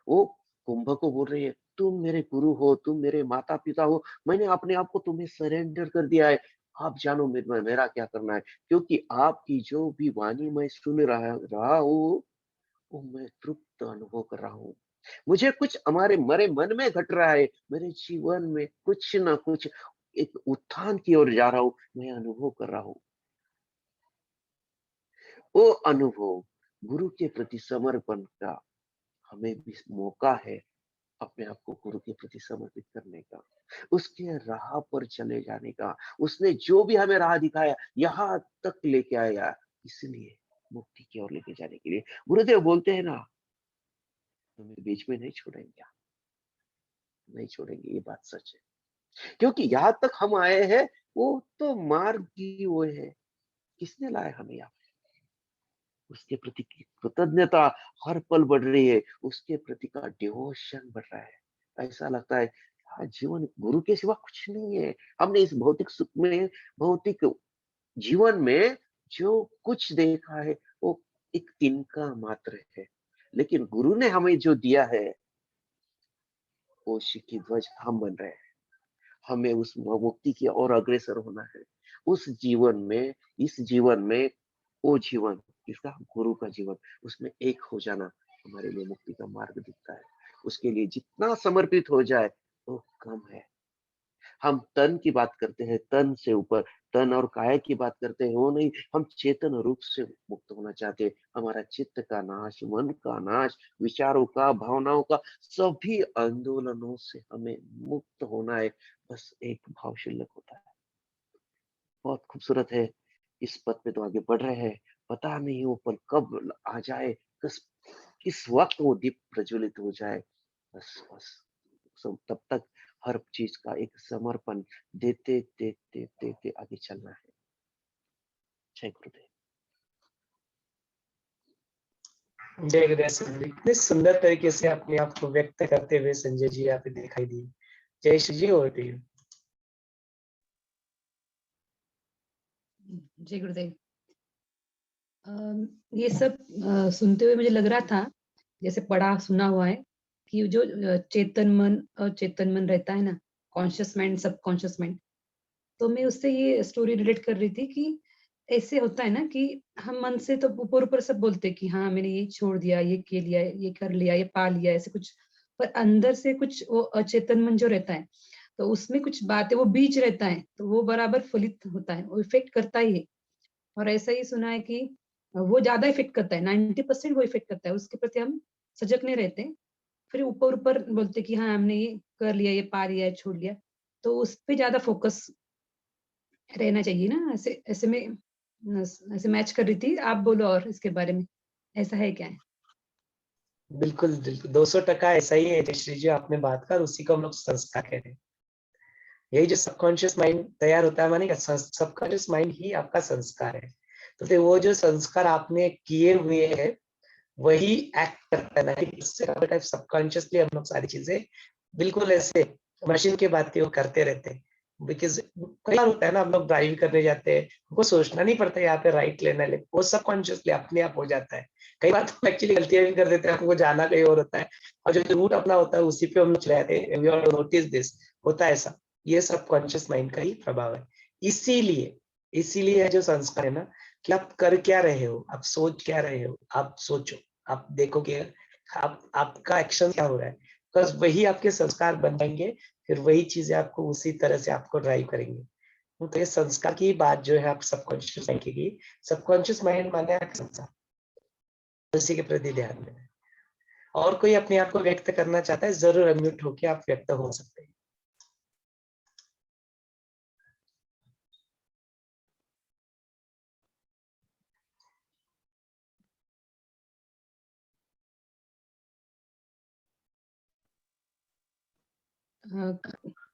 B: वो कुंभ को बोल रही है, तुम मेरे गुरु हो, तुम मेरे माता पिता हो, मैंने अपने आप को तुम्हें सरेंडर कर दिया है। आप जानो मेरा क्या करना है, क्योंकि आपकी जो भी वाणी मैं सुन रहा हूँ, वो मैं तृप्त अनुभव कर रहा हूँ। मुझे कुछ हमारे मरे मन में घट रहा है, मेरे जीवन में कुछ ना कुछ एक उत्थान की ओर जा रहा हूँ, मैं अनुभव कर रहा हूँ। वो अनुभव गुरु के प्रति समर्पण का हमें भी मौका है, अपने आप को गुरु के प्रति समर्पित करने का, उसके राह पर चले जाने का। उसने जो भी हमें राह दिखाया, यहाँ तक लेके आया, इसलिए मुक्ति की ओर लेके जाने के लिए। गुरुदेव बोलते हैं ना, हमें बीच में नहीं छोड़ेंगे, नहीं छोड़ेंगे, ये बात सच है। क्योंकि यहाँ तक हम आए हैं, वो तो मार्ग की वो है, किसने लाया हमें यहाँ, उसके प्रति की कृतज्ञता हर पल बढ़ रही है, उसके प्रति का डिवोशन बढ़ रहा है। ऐसा लगता है हाँ, जीवन गुरु के सिवा कुछ नहीं है। हमने इस भौतिक सुख में, भौतिक जीवन में जो कुछ देखा है, वो एक तिनका मात्र है। लेकिन गुरु ने हमें जो दिया है, वो शिखी ध्वज हम बन रहे हैं। हमें उस मुक्ति की ओर अग्रसर होना है। उस जीवन में, इस जीवन में, वो जीवन, इसका गुरु का जीवन, उसमें एक हो जाना हमारे लिए मुक्ति का मार्ग दिखता है। उसके लिए जितना समर्पित हो जाए वो कम है। हम तन की बात करते हैं, तन से ऊपर, तन और काया की बात करते हैं, वो नहीं, हम चेतन रूप से मुक्त होना चाहते हैं। हमारा चित्त का नाश, मन का नाश, विचारों का, भावनाओं का, सभी आंदोलनों से हमें मुक्त होना है। बस एक भाव शुल्लक होता है। बहुत खूबसूरत है। इस पथ पे तो आगे बढ़ रहे हैं, पता नहीं वो पल कब आ जाए, किस किस वक्त वो दीप प्रज्वलित हो जाए। बस तब तक हर चीज का एक समर्पण देते देते देते आगे चलना है। जय गुरुदेव।
A: जय गुरुदेव सर, इतने सुंदर तरीके से अपने आप को व्यक्त करते हुए संजय जी यहाँ पे दिखाई दिए। जय श्री जी, over to you।
C: जय गुरुदेव। ये सब सुनते हुए मुझे लग रहा था, जैसे पढ़ा सुना हुआ है कि जो चेतन मन और चेतन मन रहता है ना, कॉन्शियस माइंड, सब कॉन्शियस माइंड, तो मैं उससे ये स्टोरी रिलेट कर रही थी कि ऐसे होता है ना कि हम मन से तो ऊपर-ऊपर सब बोलते हैं कि हाँ, मैंने ये छोड़ दिया, ये के लिया, ये कर लिया, ये पा लिया, ऐसे कुछ। पर अंदर से कुछ वो अचेतन मन जो रहता है, तो उसमें कुछ बातें वो बीज रहता है, तो वो बराबर फलित होता है, वो इफ़ेक्ट करता ही है। और ऐसा ही सुना है कि वो ज़्यादा इफ़ेक्ट करता है, 90% वो इफ़ेक्ट करता है, उसके प्रति हम सजग नहीं रहते। फिर ऊपर-ऊपर बोलते कि हाँ, हमने ये कर लिया, ये पा लिया, ये छोड़ लिया, तो उस पे ज़्यादा फ़ोकस रहना चाहिए ना, ऐसे ऐसे में ऐसे मैच कर रही थी। आप बोलो और इसके बारे में, ऐसा है क्या है?
A: बिल्कुल, बिल्कुल 200% ऐसा ही है जयश्री जी, आपने बात कहा, उसी को हम लोग संस्कार कहते हैं। यही जो सबकॉन्शियस माइंड तैयार होता है माने सबकॉन्शियस माइंड ही आपका संस्कार है। तो फिर वो जो संस्कार आपने किए हुए हैं वही एक्ट करता है ना कि उससे सबकॉन्शियसली हम लोग सारी चीजें बिल्कुल ऐसे मशीन की बातें वो करते रहते हैं। बिकॉज़ कई बार होता है ना, हम लोग ड्राइव करने जाते हैं, हमको सोचना नहीं पड़ता यहाँ पे राइट लेना है, वो सबकॉन्शियसली अपने आप हो जाता है। कई बार तो एक्चुअली गलतियाँ भी कर देते हैं, हमको जाना कहीं और होता है और जो रूट अपना होता है उसी पे हम लोग चले जाते हैं। वी ऑल नोटिस दिस, होता है ऐसा। ये सबकॉन्शियस माइंड का ही प्रभाव है। इसीलिए इसीलिए जो संस्कार है ना कि आप कर क्या रहे हो, आप सोच क्या रहे हो, आप सोचो, आप देखो कि आप आपका एक्शन क्या हो रहा है, बिकॉज़ वही आपके संस्कार बन जाएँगे, फिर वही चीज़ें आपको उसी तरह से आपको ड्राइव करेंगी। तो ये संस्कार की बात जो है आप सबकॉन्शियस माइंड की की, सबकॉन्शियस माइंड माने आपका संस्कार, उसी के प्रति ध्यान देना। और कोई अपने आप को व्यक्त करना चाहता है, ज़रूर अनम्यूट होके आप व्यक्त हो सकते हैं।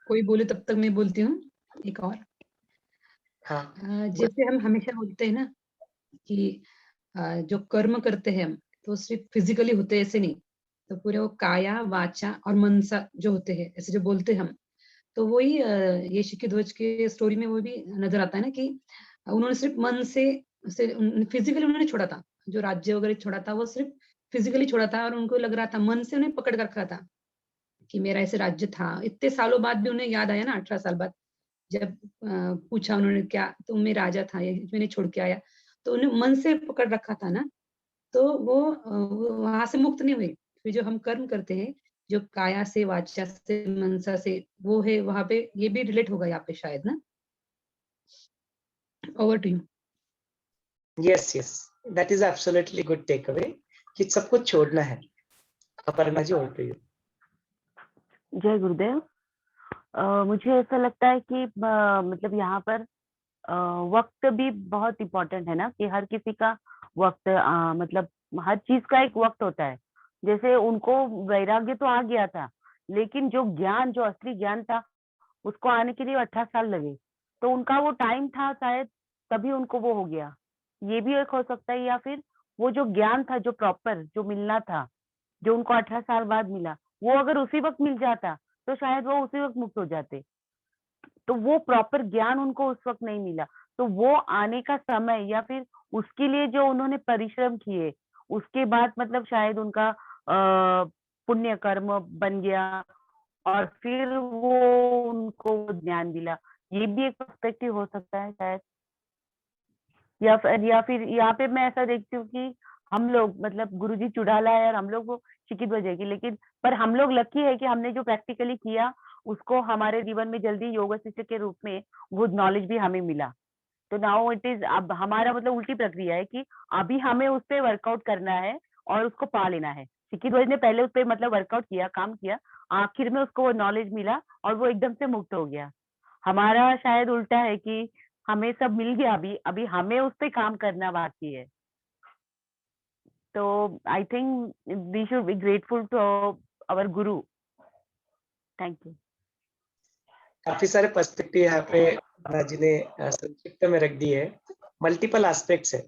C: कोई बोले तब तक मैं बोलती हूँ, एक और।
A: हाँ,
C: जैसे हम हमेशा बोलते हैं ना कि जो कर्म करते हैं हम, तो सिर्फ फिज़िकली होते हैं ऐसे नहीं, तो पूरे वो काया, वाचा और मनसा जो होते हैं, ऐसे जो बोलते हैं हम, तो वही ये शिक्की ध्वज के स्टोरी में वो भी नज़र आता है ना कि उन्होंने सिर्फ मन से फिज़िकली उन्होंने छोड़ा था, जो राज्य वगैरह छोड़ा था, वो सिर्फ फिज़िकली छोड़ा था और उनको लग रहा था, मन से उन्हें पकड़ कर रखा था कि मेरा ऐसे राज्य था। इतने सालों बाद भी उन्हें याद आया ना, 18 साल बाद, जब पूछा उन्होंने क्या तुम में राजा था, ये मैंने छोड़ के आया, तो उन्हें मन से पकड़ रखा था ना, तो वो वहाँ से मुक्त नहीं हुए। फिर जो हम कर्म करते हैं, जो काया से, वाचा से, मनसा से, वो है वहाँ पे, ये भी रिलेट होगा यहाँ पे शायद ना? Over to you.
A: Yes, yes, that is absolutely good take away कि सब कुछ छोड़ना है। Aparna ji, over to you.
D: जय गुरुदेव। मुझे ऐसा लगता है कि मतलब यहाँ पर वक्त भी बहुत इम्पोर्टेंट है ना, कि हर किसी का वक्त मतलब हर चीज का एक वक्त होता है। जैसे उनको वैराग्य तो आ गया था, लेकिन जो ज्ञान, जो असली ज्ञान था, उसको आने के लिए 18 साल लगे। तो उनका वो टाइम था शायद, तभी उनको वो हो गया। ये भी एक हो सकता है, या फिर वो जो ज्ञान था, जो प्रॉपर जो मिलना था, जो उनको 18 साल बाद मिला, वो अगर उसी वक्त मिल जाता, तो शायद वो उसी वक्त मुक्त हो जाते। तो वो प्रॉपर ज्ञान उनको उस वक्त नहीं मिला, तो वो आने का समय, या फिर उसके लिए जो उन्होंने परिश्रम किए, उसके बाद मतलब शायद उनका पुण्य कर्म बन गया, और फिर वो उनको ज्ञान मिला। ये भी एक पर्सपेक्टिव हो सकता है शायद। या फिर यहाँ पे मैं ऐसा देखती हूँ कि हम लोग, मतलब गुरुजी चुड़ाला है और हम लोग वो शिक्षित हो जाएगी, लेकिन पर हम लोग लकी है कि हमने जो प्रैक्टिकली किया, उसको हमारे जीवन में जल्दी योगा शिष्य के रूप में वो नॉलेज भी हमें मिला। तो नाउ इट इज, अब हमारा मतलब उल्टी प्रक्रिया है कि अभी हमें उस पर वर्कआउट करना है और उसको पा लेना है। शिक्षित ने पहले उस पर मतलब वर्कआउट किया, काम किया, आखिर में उसको वो नॉलेज मिला और वो एकदम से मुक्त हो गया। हमारा शायद उल्टा है कि हमें सब मिल गया, अभी अभी हमें उस पे काम करना बाकी है। तो I think we should be grateful to our guru. Thank you.
A: काफी सारे पर्सपेक्टिव यहाँ पे महाराज जी ने संक्षिप्त में रख दिए है, मल्टीपल एस्पेक्ट्स है।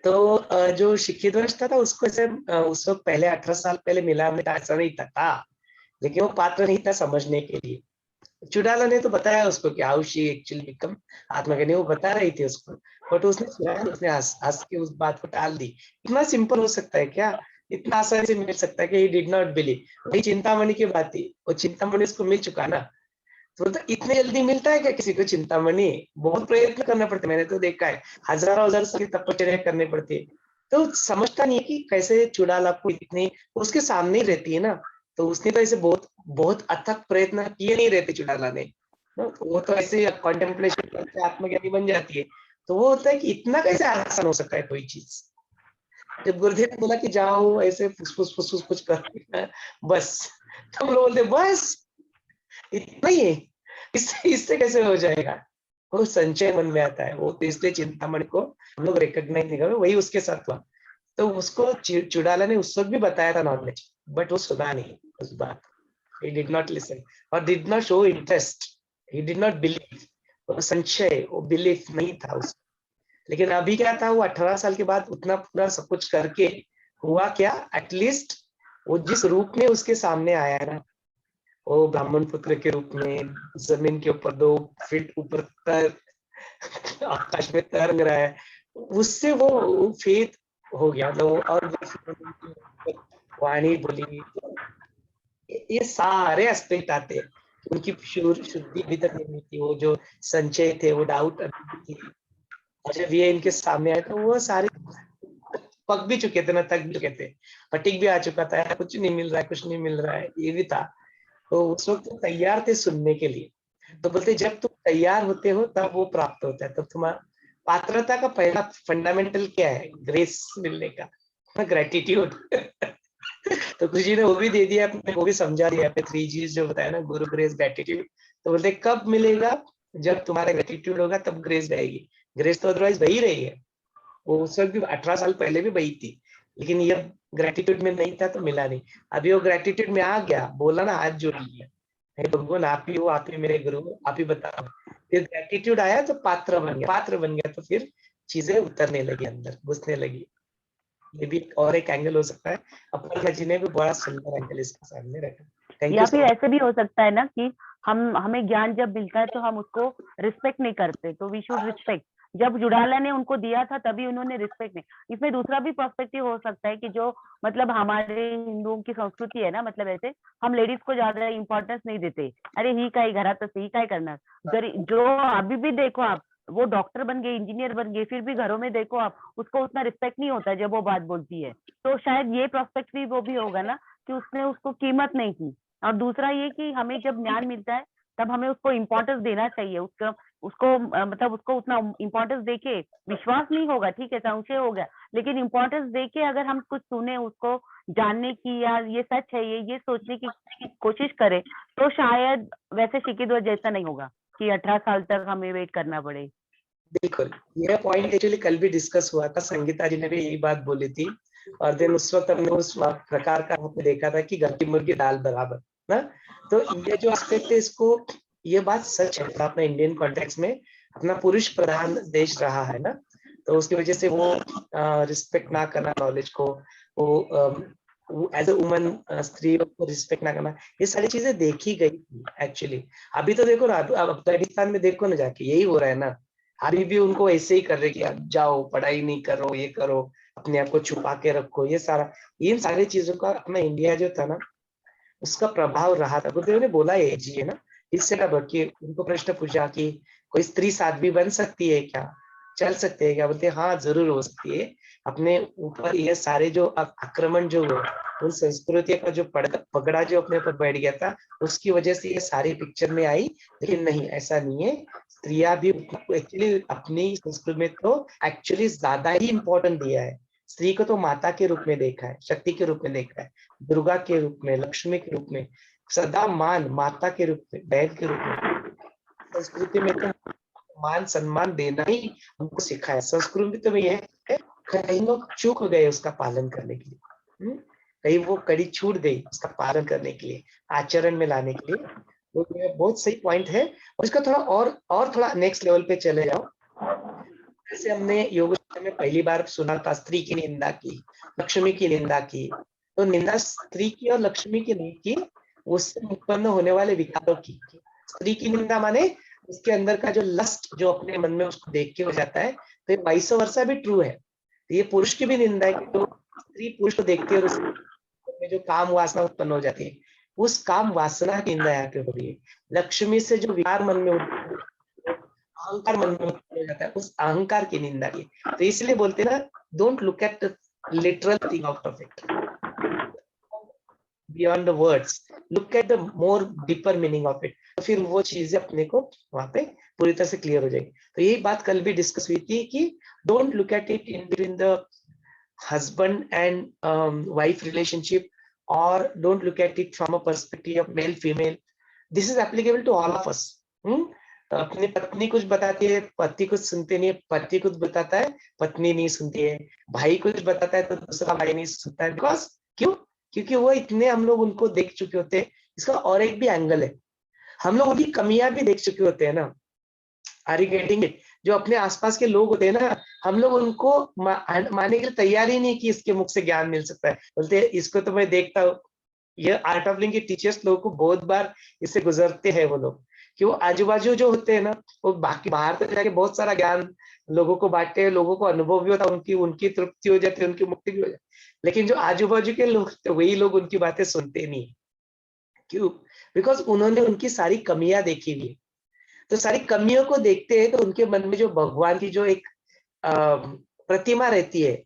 A: तो जो शिक्षित वर्ष था उसको ऐसे उस वक्त पहले 18 साल पहले मिला ऐसा नहीं था, लेकिन वो पात्र नहीं था समझने के लिए। चुड़ाला ने तो बताया उसको कि हाउ शी एक्चुअली बिकम आत्मज्ञानी, वो बता रही थी उसको, बट उसने सुना, उसने हंस के उस बात को टाल दी। इतना सिंपल हो सकता है क्या? इतना आसानी से मिल सकता है कि ही डिड नॉट बिलीव। वही चिंतामणि की बात थी, वो चिंतामणि उसको मिल चुका ना, तो मतलब इतने जल्दी मिलता है क्या किसी को चिंतामणि? बहुत प्रयत्न करना पड़ता है, मैंने तो देखा है, हजारों हजार साल की तपश्चर्या करनी पड़ती है। तो समझता नहीं है कि कैसे चुड़ाला को इतनी उसके सामने ही रहती है ना, तो उसने तो ऐसे बहुत बहुत अथक प्रयत्न किए नहीं रहते चुड़ाला ने, वो तो ऐसे कॉन्टेम्पलेशन करके आत्मज्ञानी बन जाती है। तो वो होता है कि इतना कैसे आसान हो सकता है कोई चीज। जब गुरुदेव ने बोला कि जाओ ऐसे फुसफुस फुसफुस कुछ कर, बस, तो हम लोग बोलते बस इतना ही है, इससे इससे कैसे हो जाएगा? वो संचय मन में आता है, वो तो इसलिए चिंतामणि को हम लोग रिकॉग्नाइज नहीं कर रहे, वही उसके साथ हुआ। तो उसको चुड़ाला ने उस वक्त भी बताया था नॉलेज, बट वो सुना नहीं उस बात, he did not listen और did not show interest, he did not believe, वो संशय, वो बिलीफ नहीं था उसको। लेकिन अभी क्या था, वो 18 साल के बाद उतना पूरा सब कुछ करके हुआ क्या, एटलीस्ट वो जिस रूप में उसके सामने आया है ना, वो ब्राह्मण पुत्र के रूप में जमीन के ऊपर 2 फीट ऊपर आकाश में तरंग रहा है, उससे वो फेथ हो गया। तो और वाणी बोली, ये सारे एस्पेक्ट आते हैं। उनकी शुद्धि अभी तक नहीं थी, वो जो संचय थे, वो डाउट अभी थी, और जब ये इनके सामने आए तो वो सारे पक भी चुके थे ना, थक भी चुके थे, फटीक भी आ चुका था, कुछ नहीं मिल रहा है, कुछ नहीं मिल रहा है, ये भी था। तो उस वक्त तो तैयार थे सुनने के लिए। तो बोलते जब तुम तैयार होते हो तब वो प्राप्त होता है, तब तुम्हारा पात्रता का पहला फंडामेंटल क्या है, ग्रेस मिलने का, ग्रेटिट्यूड। तो गुरु जी ने वो भी दे दिया, अपने वो भी समझा दिया, 3 Gs जो बताया ना, गुरु, ग्रेस, ग्रेटिट्यूड। तो बोलते कब मिलेगा, जब तुम्हारा ग्रेटिट्यूड होगा तब ग्रेस रहेगी। ग्रेस तो अदरवाइज वही रही है, वो उस वक्त भी 18 साल पहले भी वही थी, लेकिन ये ग्रेटिट्यूड में नहीं था तो मिला नहीं। अभी वो ग्रेटिट्यूड में आ गया, बोला ना, हाथ जोड़ लिया, हे भगवान आप ही हो, आप ही मेरे गुरु हो, आप ही बताओ। फिर ग्रेटिट्यूड आया तो पात्र बन गया, पात्र बन गया तो फिर चीजें उतरने लगी, अंदर घुसने लगी। ये भी और एक एंगल हो सकता है। अपर्णा जी ने भी बड़ा सुंदर एंगल इसके सामने रखा। थैंक
D: या
A: यू
D: फिर
A: सो
D: ऐसे भी हो सकता है ना कि हमें ज्ञान जब मिलता है तो हम उसको रिस्पेक्ट नहीं करते, तो वी शुड रिस्पेक्ट। जब जुड़ाला ने उनको दिया था तभी उन्होंने रिस्पेक्ट नहीं। इसमें दूसरा भी पर्सपेक्टिव हो सकता है कि जो मतलब हमारे हिंदुओं की संस्कृति है ना, मतलब ऐसे हम लेडीज को ज्यादा इंपॉर्टेंस नहीं देते। अरे ही काय घरात ही काय करना, जो अभी भी देखो आप, वो डॉक्टर बन गए, इंजीनियर बन गए, फिर भी घरों में देखो आप, उसको उतना रिस्पेक्ट नहीं होता है जब वो बात बोलती है। तो शायद ये प्रोस्पेक्ट भी वो भी होगा ना कि उसने उसको कीमत नहीं की। और दूसरा ये कि हमें जब ज्ञान मिलता है तब हमें उसको इम्पोर्टेंस देना चाहिए। उसको उसको मतलब उसको उतना इम्पोर्टेंस देके, विश्वास नहीं होगा, ठीक है, संशय हो गया, लेकिन इम्पोर्टेंस देके अगर हम कुछ सुने, उसको जानने की, या ये सच है, ये सोचने की कोशिश करें, तो शायद वैसे शिकिद्वर जैसा नहीं होगा कि 18 साल तक हमें वेट करना पड़े।
A: बिल्कुल, यह पॉइंट एक्चुअली कल भी डिस्कस हुआ था, संगीता जी ने भी यही बात बोली थी। और देन उस वक्त हमने उस प्रकार का हमने देखा था कि घर की मुर्गी दाल बराबर ना। तो ये जो एस्पेक्ट है, इसको, ये बात सच है, अपना इंडियन कॉन्टेक्स्ट में अपना पुरुष प्रधान देश रहा है ना, तो उसकी वजह से वो रिस्पेक्ट ना करना नॉलेज को, वो एज ए वुमन, स्त्री को रिस्पेक्ट ना करना, ये सारी चीजें देखी गई एक्चुअली। अभी तो देखो ना, अब अफगानिस्तान में देखो ना, जाके यही हो रहा है ना। अभी भी उनको ऐसे ही कर रहे कि अब जाओ पढ़ाई नहीं करो, ये करो, अपने आप को छुपा के रखो, ये सारा, इन सारी चीजों का अपना इंडिया जो था ना, उसका प्रभाव रहा था। गुरुदेव ने बोला ये जी है ना, इससे ना कि उनको प्रश्न पूछा कि कोई स्त्री साध्वी बन सकती है क्या, चल सकते हैं क्या, बोलते हाँ जरूर हो सकती है। अपने ऊपर ये सारे जो आक्रमण जो हुए, उन संस्कृतियों का जो पगड़ा जो अपने ऊपर बैठ गया था, उसकी वजह से ये सारी पिक्चर में आई। लेकिन नहीं, ऐसा नहीं है, स्त्रियां भी एक्चुअली अपनी संस्कृति में तो एक्चुअली ज्यादा ही इंपॉर्टेंट दिया है। स्त्री को तो माता के रूप में देखा है, शक्ति के रूप में देखा है, दुर्गा के रूप में, लक्ष्मी के रूप में, सदा मान, माता के रूप में, बहन के रूप में। संस्कृति में तो मान सम्मान देना ही हमको सिखाया, संस्कृति में यह है। कहीं लोग चूक गए उसका पालन करने के लिए, कहीं वो कड़ी छूट गई उसका पालन करने के लिए, आचरण में लाने के लिए। तो ये बहुत सही पॉइंट है। और इसका थोड़ा और थोड़ा नेक्स्ट लेवल पे चले जाओ। जैसे हमने योग में पहली बार सुना था, स्त्री की निंदा की, लक्ष्मी की निंदा की। तो निंदा स्त्री की और लक्ष्मी की नहीं की, उससे उत्पन्न होने वाले विकारों की। स्त्री की निंदा माने उसके अंदर का जो लस्ट जो अपने मन में उसको देख के हो जाता है। तो ये 22 वर्षा भी ट्रू है। तो ये पुरुष की भी निंदा है कि जो स्त्री पुरुष को देखती है और उसमें जो काम वासना उत्पन्न हो जाती है। उस काम वासना की निंदा यहाँ पे हो रही है। लक्ष्मी से जो विकार मन में अहंकार मन में उत्पन्न हो जाता है, उस अहंकार की निंदा की। तो इसलिए बोलते हैं ना, don't look at the literal thing out of it, beyond the words, look at the more deeper meaning of it. तो फिर वो चीजें अपने को वहां पे पूरी तरह से क्लियर हो जाएगी। तो यही बात कल भी डिस्कस हुई थी कि don't look at it in between the husband and wife relationship, or don't look at it from a perspective of male female. This is applicable to all of us. तो अपनी पत्नी कुछ बताती है, पति कुछ सुनते नहीं है, पति कुछ बताता है, पत्नी नहीं सुनती है, भाई कुछ बताता है तो दूसरा भाई नहीं सुनता है। बिकॉज क्यों? क्योंकि वो इतने हम लोग उनको देख चुके होते हैं। इसका और एक भी एंगल है, हम लोग उनकी कमियां भी देख चुके होते हैं ना। Are you getting it? जो अपने आसपास के लोग होते हैं ना, हम लोग उनको मानने के लिए तैयार ही नहीं कि इसके मुख से ज्ञान मिल सकता है। बोलते हैं इसको तो मैं देखता हूँ, ये आर्ट ऑफ लिविंग के टीचर्स लोगों को बहुत बार इससे गुजरते हैं वो लोग, कि वो आजू बाजू जो होते हैं ना, वो बाकी बाहर तो जाके बहुत सारा ज्ञान लोगों को बांटते हैं, लोगों को अनुभव भी होता है, उनकी उनकी तृप्ति हो जाती है, उनकी मुक्ति भी हो जाती है। लेकिन जो आजू बाजू के लोग, तो वही लोग उनकी बातें सुनते नहीं। क्यों? बिकॉज उन्होंने उनकी सारी कमियां देखी हुई है। तो सारी कमियों को देखते हैं तो उनके मन में जो भगवान की जो एक प्रतिमा रहती है,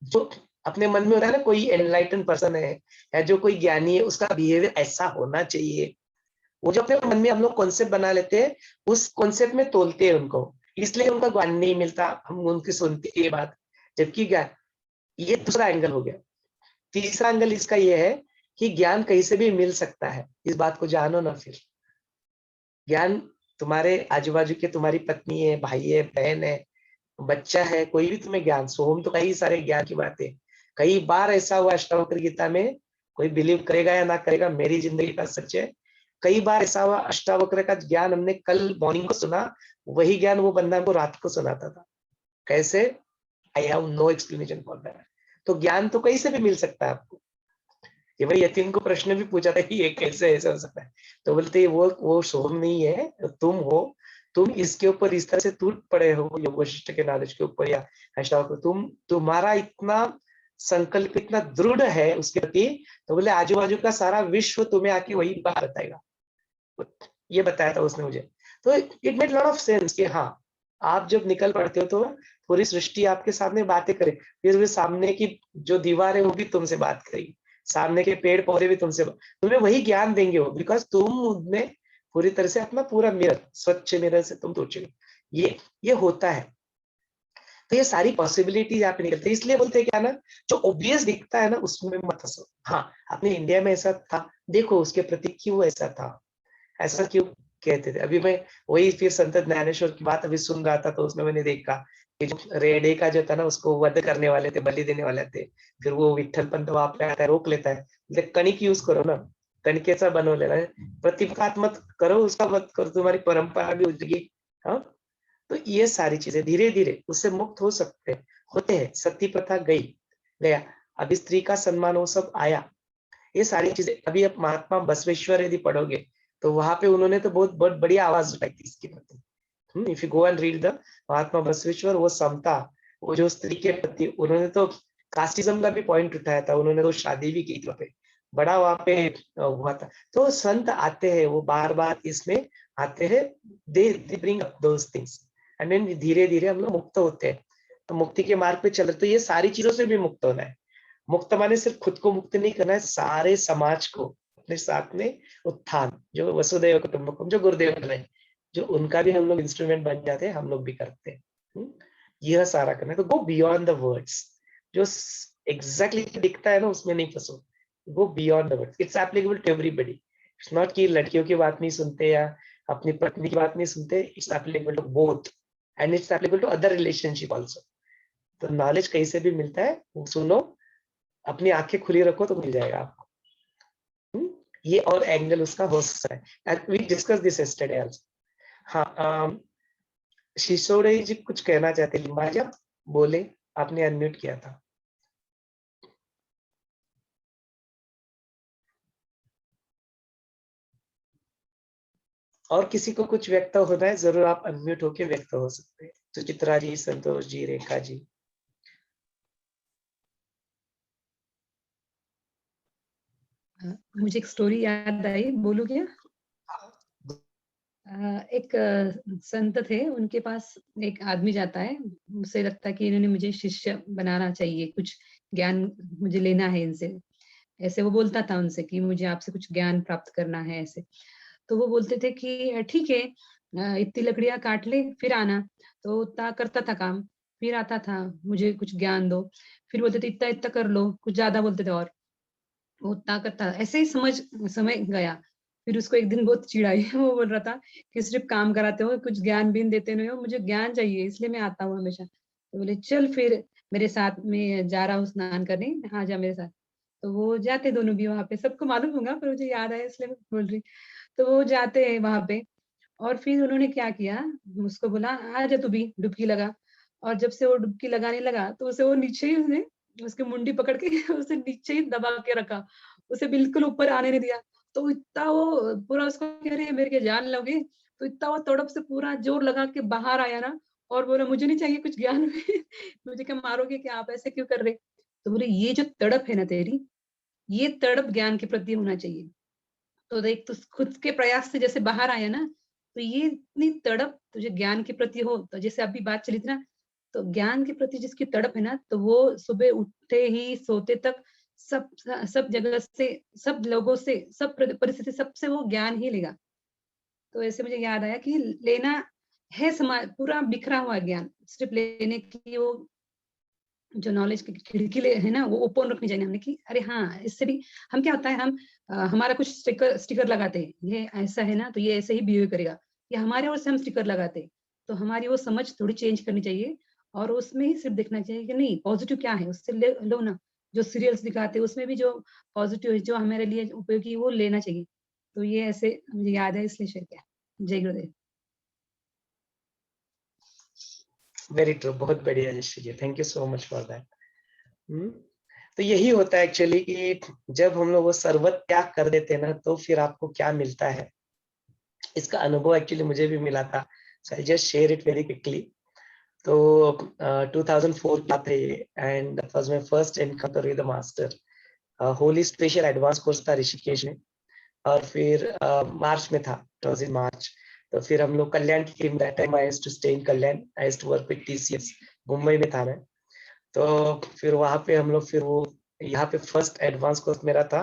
A: जो अपने मन में होता है ना, कोई एनलाइटन पर्सन है या जो कोई ज्ञानी है, उसका बिहेवियर ऐसा होना चाहिए, वो जो अपने मन में हम लोग कॉन्सेप्ट बना लेते हैं, उस कॉन्सेप्ट में तोलते हैं उनको, इसलिए उनका ज्ञान नहीं मिलता, हम उनकी सुनते ये बात। जबकि ज्ञान, ये दूसरा एंगल हो गया। तीसरा एंगल इसका ये है कि ज्ञान कहीं से भी मिल सकता है, इस बात को जानो ना। फिर ज्ञान तुम्हारे आजू बाजू के, तुम्हारी पत्नी है, भाई है, बहन है, बच्चा है, कोई भी तुम्हें ज्ञान, सोहम तो कई सारे ज्ञान की बातें। कई बार ऐसा हुआ अष्टावक्र गीता में, कोई बिलीव करेगा या ना करेगा, मेरी जिंदगी का सच है, कई बार ऐसा हुआ अष्टावक्र का ज्ञान हमने कल मॉर्निंग को सुना, वही ज्ञान वो बंदा हमको रात को सुनाता था। कैसे? I have no explanation for that. तो ज्ञान तो कहीं से भी मिल सकता है आपको। ये भाई यतीन को प्रश्न भी पूछा था कि ये कैसे ऐसा हो सकता है, तो बोलते वो सोहम नहीं है, तुम हो। तुम इसके ऊपर इस तरह से टूट पड़े हो योग वशिष्ठ के नॉलेज के ऊपर, या अष्टावक्र, तुम्हारा इतना संकल्प इतना दृढ़ है उसके प्रति, तो बोले आजू बाजू का सारा विश्व तुम्हें आके वही बात बताएगा। ये बताया था उसने मुझे। तो it made lot of sense कि हाँ, आप जब निकल पड़ते हो तो पूरी सृष्टि आपके सामने बातें करे, फिर भी सामने की जो दीवार है वो भी तुमसे बात करेगी, सामने के पेड़ पौधे भी तुमसे, तुम्हें वही ज्ञान देंगे वो, बिकॉज तुम उनमें पूरी तरह से अपना पूरा मिरर, स्वच्छ मिरर से तुम टूट चुके। ये होता है। तो ये सारी पॉसिबिलिटीज यहाँ पे निकलती है। इसलिए बोलते हैं क्या ना, जो ऑब्वियस दिखता है ना उसमें मत हंसो। हाँ, अपने इंडिया में ऐसा था, देखो उसके प्रति क्यों ऐसा था, ऐसा क्यों कहते थे। अभी मैं वही फिर संत ज्ञानेश्वर की बात अभी सुन रहा था, तो उसमें मैंने देखा कि जो रेडे का जो था ना, उसको वध करने वाले थे, बलि देने वाले थे, फिर वो विठल पंत वहां पे आता है, रोक लेता है, बोले कणिक यूज करो ना, कणिकेचा बनो लेना है, प्रतिपात मत करो, उसका मत करो, तुम्हारी परंपरा भी उजगी। हाँ, तो ये सारी चीजें धीरे धीरे उससे मुक्त हो सकते होते हैं। सती प्रथा गया, अभी स्त्री का सम्मान वो सब आया, ये सारी चीजें। अभी आप महात्मा बसवेश्वर यदि पढ़ोगे तो वहां पे उन्होंने तो बहुत बहुत बड़ी आवाज उठाई थी इसके प्रति। If you go and read the Mahatma Basaveshwar, वो समता, वो जो स्त्री के प्रति, उन्होंने तो कास्टिज्म का भी पॉइंट उठाया था, उन्होंने तो शादी भी की थी वहाँ पे, बड़ा वहां पे हुआ था। तो संत आते हैं, वो बार बार इसमें आते हैं, they bring up those things, and then धीरे धीरे हम लोग मुक्त होते हैं। तो मुक्ति के मार्ग पे चल रहे, तो ये सारी चीजों से भी मुक्त होना है। मुक्त माने सिर्फ खुद को मुक्त नहीं करना है, सारे समाज को अपने साथ में उत्थान, जो वसुदैव कुटुंबकम, जो गुरुदेव कर रहे हैं, जो उनका भी हम लोग इंस्ट्रूमेंट बन जाते हैं, हम लोग भी करते हैं। यह सारा करना है। तो गो बियॉन्ड द वर्ड्स, जो एग्जैक्टली दिखता है ना उसमें नहीं फंसो, go beyond the words. It's applicable to everybody. It's not कि लड़कियों की बात नहीं सुनते या अपनी पत्नी की बात नहीं सुनते, it's applicable to both, and it's applicable to other relationship also. तो नॉलेज कहीं से भी मिलता है, वो सुनो, अपनी आंखें खुली रखो तो मिल जाएगा आपको। ये और एंगल उसका हो सकता है, and we discuss this yesterday also. हाँ, शिशोड़े जी कुछ कहना चाहते हैं, लिम्बाजी आप बोले, आपने अनम्यूट किया था। और किसी को कुछ व्यक्त होना है, जरूर आप अनम्यूट होके व्यक्त हो सकते हैं। सुचित्रा जी, संतोष जी, रेखा जी।
C: मुझे एक स्टोरी याद आई, बोलूं क्या? एक संत थे, उनके पास एक आदमी जाता है, उसे लगता है कि इन्होंने मुझे शिष्य बनाना चाहिए, कुछ ज्ञान मुझे लेना है इनसे, ऐसे वो बोलता था उनसे कि मुझे आपसे कुछ ज्ञान प्राप्त करना है ऐसे। तो वो बोलते थे कि ठीक है, इतनी लकड़ियां काट ले फिर आना। तो उतना करता था काम, फिर आता था, मुझे कुछ ज्ञान दो। फिर बोलते थे इतना इतना कर लो, कुछ ज्यादा बोलते थे, और वो उतना करता, ऐसे ही समय गया। फिर उसको एक दिन बहुत चिढ़ आई वो बोल रहा था कि सिर्फ काम कराते हो, कुछ ज्ञान भी देते नहीं हो, मुझे ज्ञान चाहिए, इसलिए मैं आता हूँ हमेशा। तो बोले चल फिर मेरे साथ, में जा रहा हूँ स्नान करने, हाँ जा मेरे साथ। तो वो जाते दोनों भी वहां पे, सबको मालूम होगा पर मुझे याद आया इसलिए मैं बोल रही। तो वो जाते हैं वहां पे, और फिर उन्होंने क्या किया, उसको बोला आ जा तू भी डुबकी लगा। और जब से वो डुबकी लगाने लगा तो उसे वो नीचे ही, उसने उसकी मुंडी पकड़ के उसे नीचे ही दबा के रखा, उसे बिल्कुल ऊपर आने नहीं दिया। तो इतना वो पूरा उसको कह रहे मेरे के जान लोगे, तो इतना वो तड़प से पूरा जोर लगा के बाहर आया ना, और बोला मुझे नहीं चाहिए कुछ ज्ञान मुझे क्या मारोगे, क्या आप ऐसे क्यों कर रहे? तो बोले ये जो तड़प है ना तेरी, ये तड़प ज्ञान के प्रति होना चाहिए। तो देख तू खुद के प्रयास से जैसे बाहर आया ना, तो ये इतनी तड़प तुझे ज्ञान के प्रति हो, तो जैसे अभी बात चली थी ना, तो ज्ञान के प्रति जिसकी तड़प है ना, तो वो सुबह उठते ही सोते तक सब सब जगह से, सब लोगों से, सब परिस्थिति, सबसे वो ज्ञान ही लेगा। तो ऐसे मुझे याद आया कि लेना है, समाज पूरा बिखरा हुआ ज्ञान, सिर्फ लेने की वो जो नॉलेज की खिड़की है ना, वो ओपन रखनी चाहिए हमने, कि अरे हाँ इससे भी हम क्या होता है, हम हमारा कुछ स्टिकर स्टिकर लगाते हैं, ये ऐसा है ना तो ये ऐसे ही बिहेव करेगा, या हमारे ओर से हम स्टिकर लगाते हैं। तो हमारी वो समझ थोड़ी चेंज करनी चाहिए, और उसमें ही सिर्फ देखना चाहिए कि नहीं पॉजिटिव क्या है, उससे लो ना। जो सीरियल्स दिखाते हैं उसमें भी जो पॉजिटिव है, जो हमारे लिए उपयोगी, वो लेना चाहिए। तो ये ऐसे मुझे याद है, इसलिए शेयर किया। जय गुरुदेव।
A: वेरी ट्रू, बहुत बढ़िया Jayashree ji, thank you so much for that. तो यही होता है एक्चुअली कि जब हम लोग वो सर्वत त्याग कर देते हैं ना, तो फिर आपको क्या मिलता है, इसका अनुभव एक्चुअली मुझे भी मिला था। So I just share it very quickly. तो 2004 की बात है ये, and that was my first encounter with the master. Holi special advance course था ऋषिकेश में, और फिर मार्च में था, इट वाज इन मार्च। तो फिर हम लोग कल्याण की team, that time I used to stay in Kalyan, I used to work with TCS, Mumbai में था मैं। तो फिर वहां पे हम लोग, फिर वो यहाँ पे फर्स्ट एडवांस कोर्स मेरा था,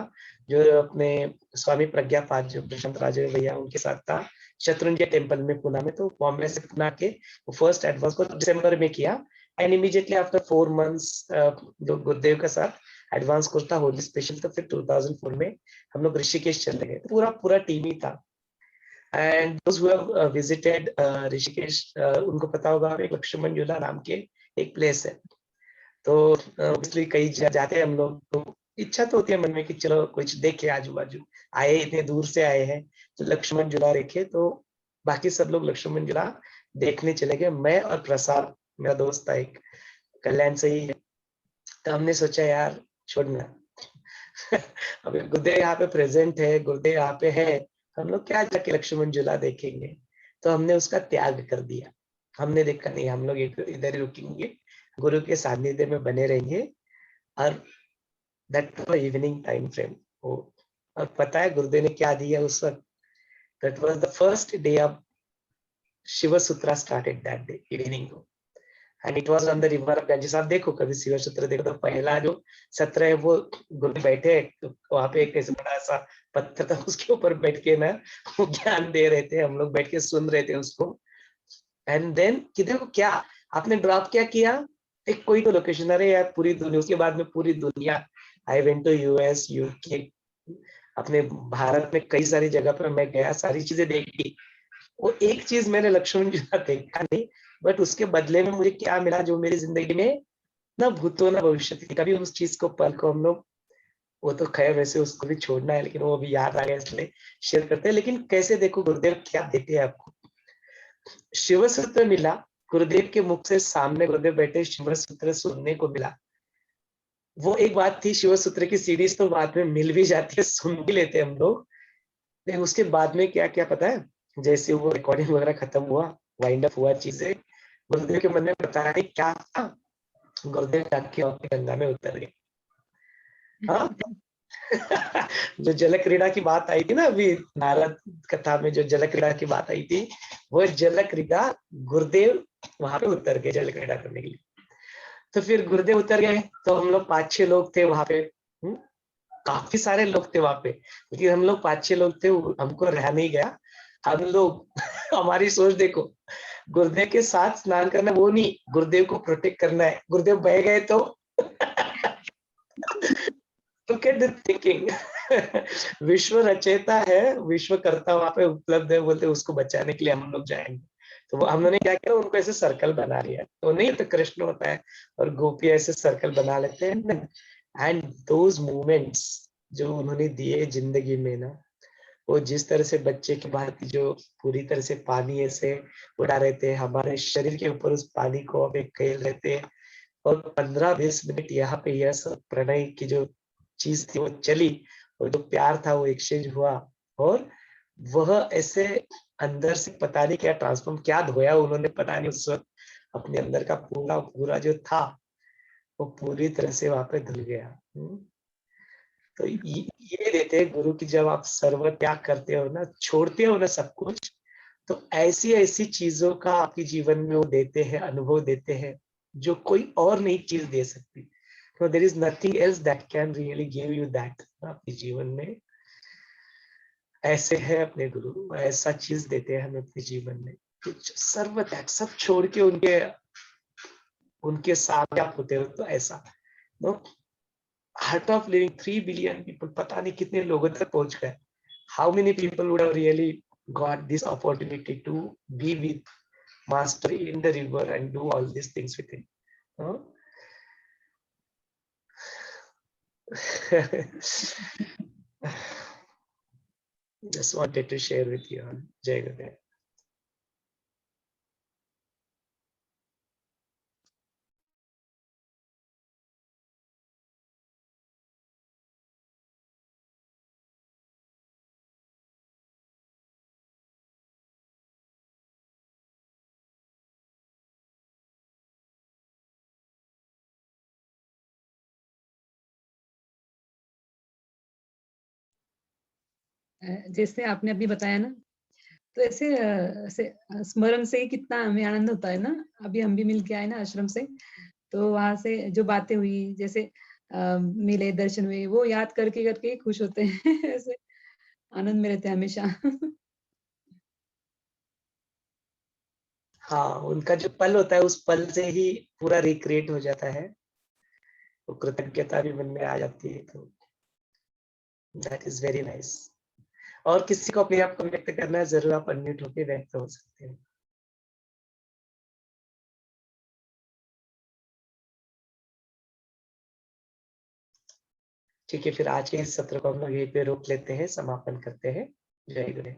A: जो अपने स्वामी प्रज्ञापाद जो प्रशांत राजे भैया उनके साथ था, शत्रुंजय टेम्पल में पुणे में। तो बॉम्बे से पुणे के फर्स्ट एडवांस कोर्स दिसंबर में किया, एंड इमीडिएटली आफ्टर 4 मंथ्स जो गुरुदेव के साथ एडवांस कोर्स था होली स्पेशल। तो फिर 2004 में हम लोग ऋषिकेश चले गए, पूरा पूरा टीम ही था। And those who have visited Rishikesh, उनको पता होगा, एक लक्ष्मण झूला नाम के एक प्लेस है। तो ऑब्वियसली कई जाते हैं हम लोग, तो इच्छा तो होती है मन में कि चलो कुछ देखे, आजू बाजू आए, इतने दूर से आए हैं तो लक्ष्मण झूला देखे। तो बाकी सब लोग लक्ष्मण झूला देखने चले गए, मैं और प्रसाद मेरा दोस्त था एक, कल्याण से ही है। तो हमने सोचा यार छोड़ना अभी गुरुदेव यहाँ पे प्रेजेंट है, गुरुदेव यहाँ पे है, हम लोग क्या जाके लक्ष्मण झूला देखेंगे। तो हमने उसका त्याग कर दिया। हमने देखा नहीं, हम लोग इधर ही रुकेंगे, गुरु के सानिध्य में बने रहेंगे। और that was evening time frame. और पता है गुरुदेव ने क्या दिया उस वक्त? That was the first day of Shiva Sutra started that day evening को, and it was on the river of Ganges. आप देखो कभी शिव सूत्र देखो, तो पहला जो सत्र है वो गुरु बैठे, तो वहां पे एक ऐसे बड़ा सा पत्थर था, उसके ऊपर बैठ के ना वो ज्ञान दे रहे थे, हम लोग बैठ के सुन रहे थे उसको। एंड देन कि देखो क्या आपने ड्रॉप क्या किया, एक कोई तो लोकेशन, अरे यार पूरी दुनिया, उसके बाद में पूरी दुनिया, I went to US, UK, अपने भारत में कई सारी जगह पर मैं गया, सारी चीजें देखी। वो एक चीज मैंने लक्ष्मण जी का देखा नहीं, बट उसके बदले में मुझे क्या मिला, जो मेरी जिंदगी में ना भूतो ना भविष्य थी, कभी उस चीज को पल को हम लोग, वो तो खैर वैसे उसको भी छोड़ना है, लेकिन वो भी याद आ गया इसलिए शेयर करते हैं। लेकिन कैसे देखो गुरुदेव क्या देते हैं आपको, शिव सूत्र मिला गुरुदेव के मुख से, सामने गुरुदेव बैठे, शिव सूत्र सुनने को मिला। वो एक बात थी, शिव सूत्र की सीरीज तो बाद में मिल भी जाती है, सुन भी लेते हैं हम लोग, लेकिन उसके बाद में क्या क्या पता है, जैसे वो रिकॉर्डिंग वगैरह खत्म हुआ, वाइंड अप हुआ चीजें, गुरुदेव के मन में पता नहीं क्या था, गुरुदेव जाके गंगा में उतर गए। हाँ जो जल क्रीड़ा की बात आई थी ना अभी नारद कथा में, जो जल क्रीड़ा की बात आई थी, वो जल क्रीड़ा गुरुदेव वहां पे उतर गए जल क्रीड़ा करने के लिए। तो फिर गुरुदेव उतर गए तो हम लोग 5-6 लोग थे वहां पे। हम्म, काफी सारे लोग थे वहां पे, लेकिन हम लोग 5-6 लोग थे, हमको रहा नहीं गया। हम लोग हमारी सोच देखो, गुरुदेव के साथ स्नान करना वो नहीं, गुरुदेव को प्रोटेक्ट करना है। गुरुदेव बह गए तो look at the thinking। विश्व रचयिता है, विश्व कर्ता वहां पे उपलब्ध है, बोलते उसको बचाने के लिए हम लोग जाएंगे। तो हमने क्या किया, उनको ऐसे सर्कल बना लिया। तो नहीं तो कृष्ण होता है और गोपी ऐसे सर्कल बना लेते हैं। एंड दोज मोमेंट्स जो उन्होंने दिए जिंदगी में ना, वो जिस तरह से बच्चे की बात जो पूरी तरह से पानी ऐसे उड़ा रहे थे, हमारे शरीर के ऊपर उस पानी को हमें खेल रहे थे, और 15-20 मिनट यहाँ पे यह सब प्रणय की जो चीज थी वो चली, और जो प्यार था वो एक्सचेंज हुआ। और वह ऐसे अंदर से पता नहीं क्या ट्रांसफॉर्म, क्या धोया उन्होंने पता नहीं उस वक्त, अपने अंदर का पूरा पूरा जो था वो पूरी तरह से वहां पे धुल गया। तो ये देते हैं गुरु की, जब आप सर्व त्याग करते हो ना, छोड़ते हो ना सब कुछ, तो ऐसी ऐसी चीजों का आपके जीवन में वो देते हैं, अनुभव देते हैं, जो कोई और नई चीज दे सकती। तो there is nothing else that can really give you that आपके जीवन में। ऐसे है अपने गुरु, ऐसा चीज देते हैं हमें अपने जीवन में, कुछ सर्व त्याग सब छोड़ के उनके उनके साथ आप होते हो। तो ऐसा नो, Art of Living 3 billion people, पता नहीं कितने लोगों तक पहुंच गए। How many people would have really got this opportunity to be with master in the river and do all these things with him? Huh? Just wanted to share with you all. Jai Gurudev.
C: जैसे आपने अभी बताया ना, तो ऐसे स्मरण से ही कितना हमें आनंद होता है ना। अभी हम भी मिल के आए ना आश्रम से, तो वहां से जो बातें हुई, जैसे मिले, दर्शन हुए, वो याद करके करके खुश होते हैं। ऐसे आनंद में रहते हैं हमेशा।
A: हाँ, उनका जो पल होता है उस पल से ही पूरा रिक्रिएट हो जाता है, वो कृतज्ञता भी मन में आ जाती है। तो दैट इज वेरी नाइस। और किसी को अपने आप को व्यक्त करना है, जरूर आप अनम्यूट होकर व्यक्त हो सकते हैं। ठीक है, फिर आज के इस सत्र को हम लोग यहीं पे रोक लेते हैं, समापन करते हैं। जय गुरु।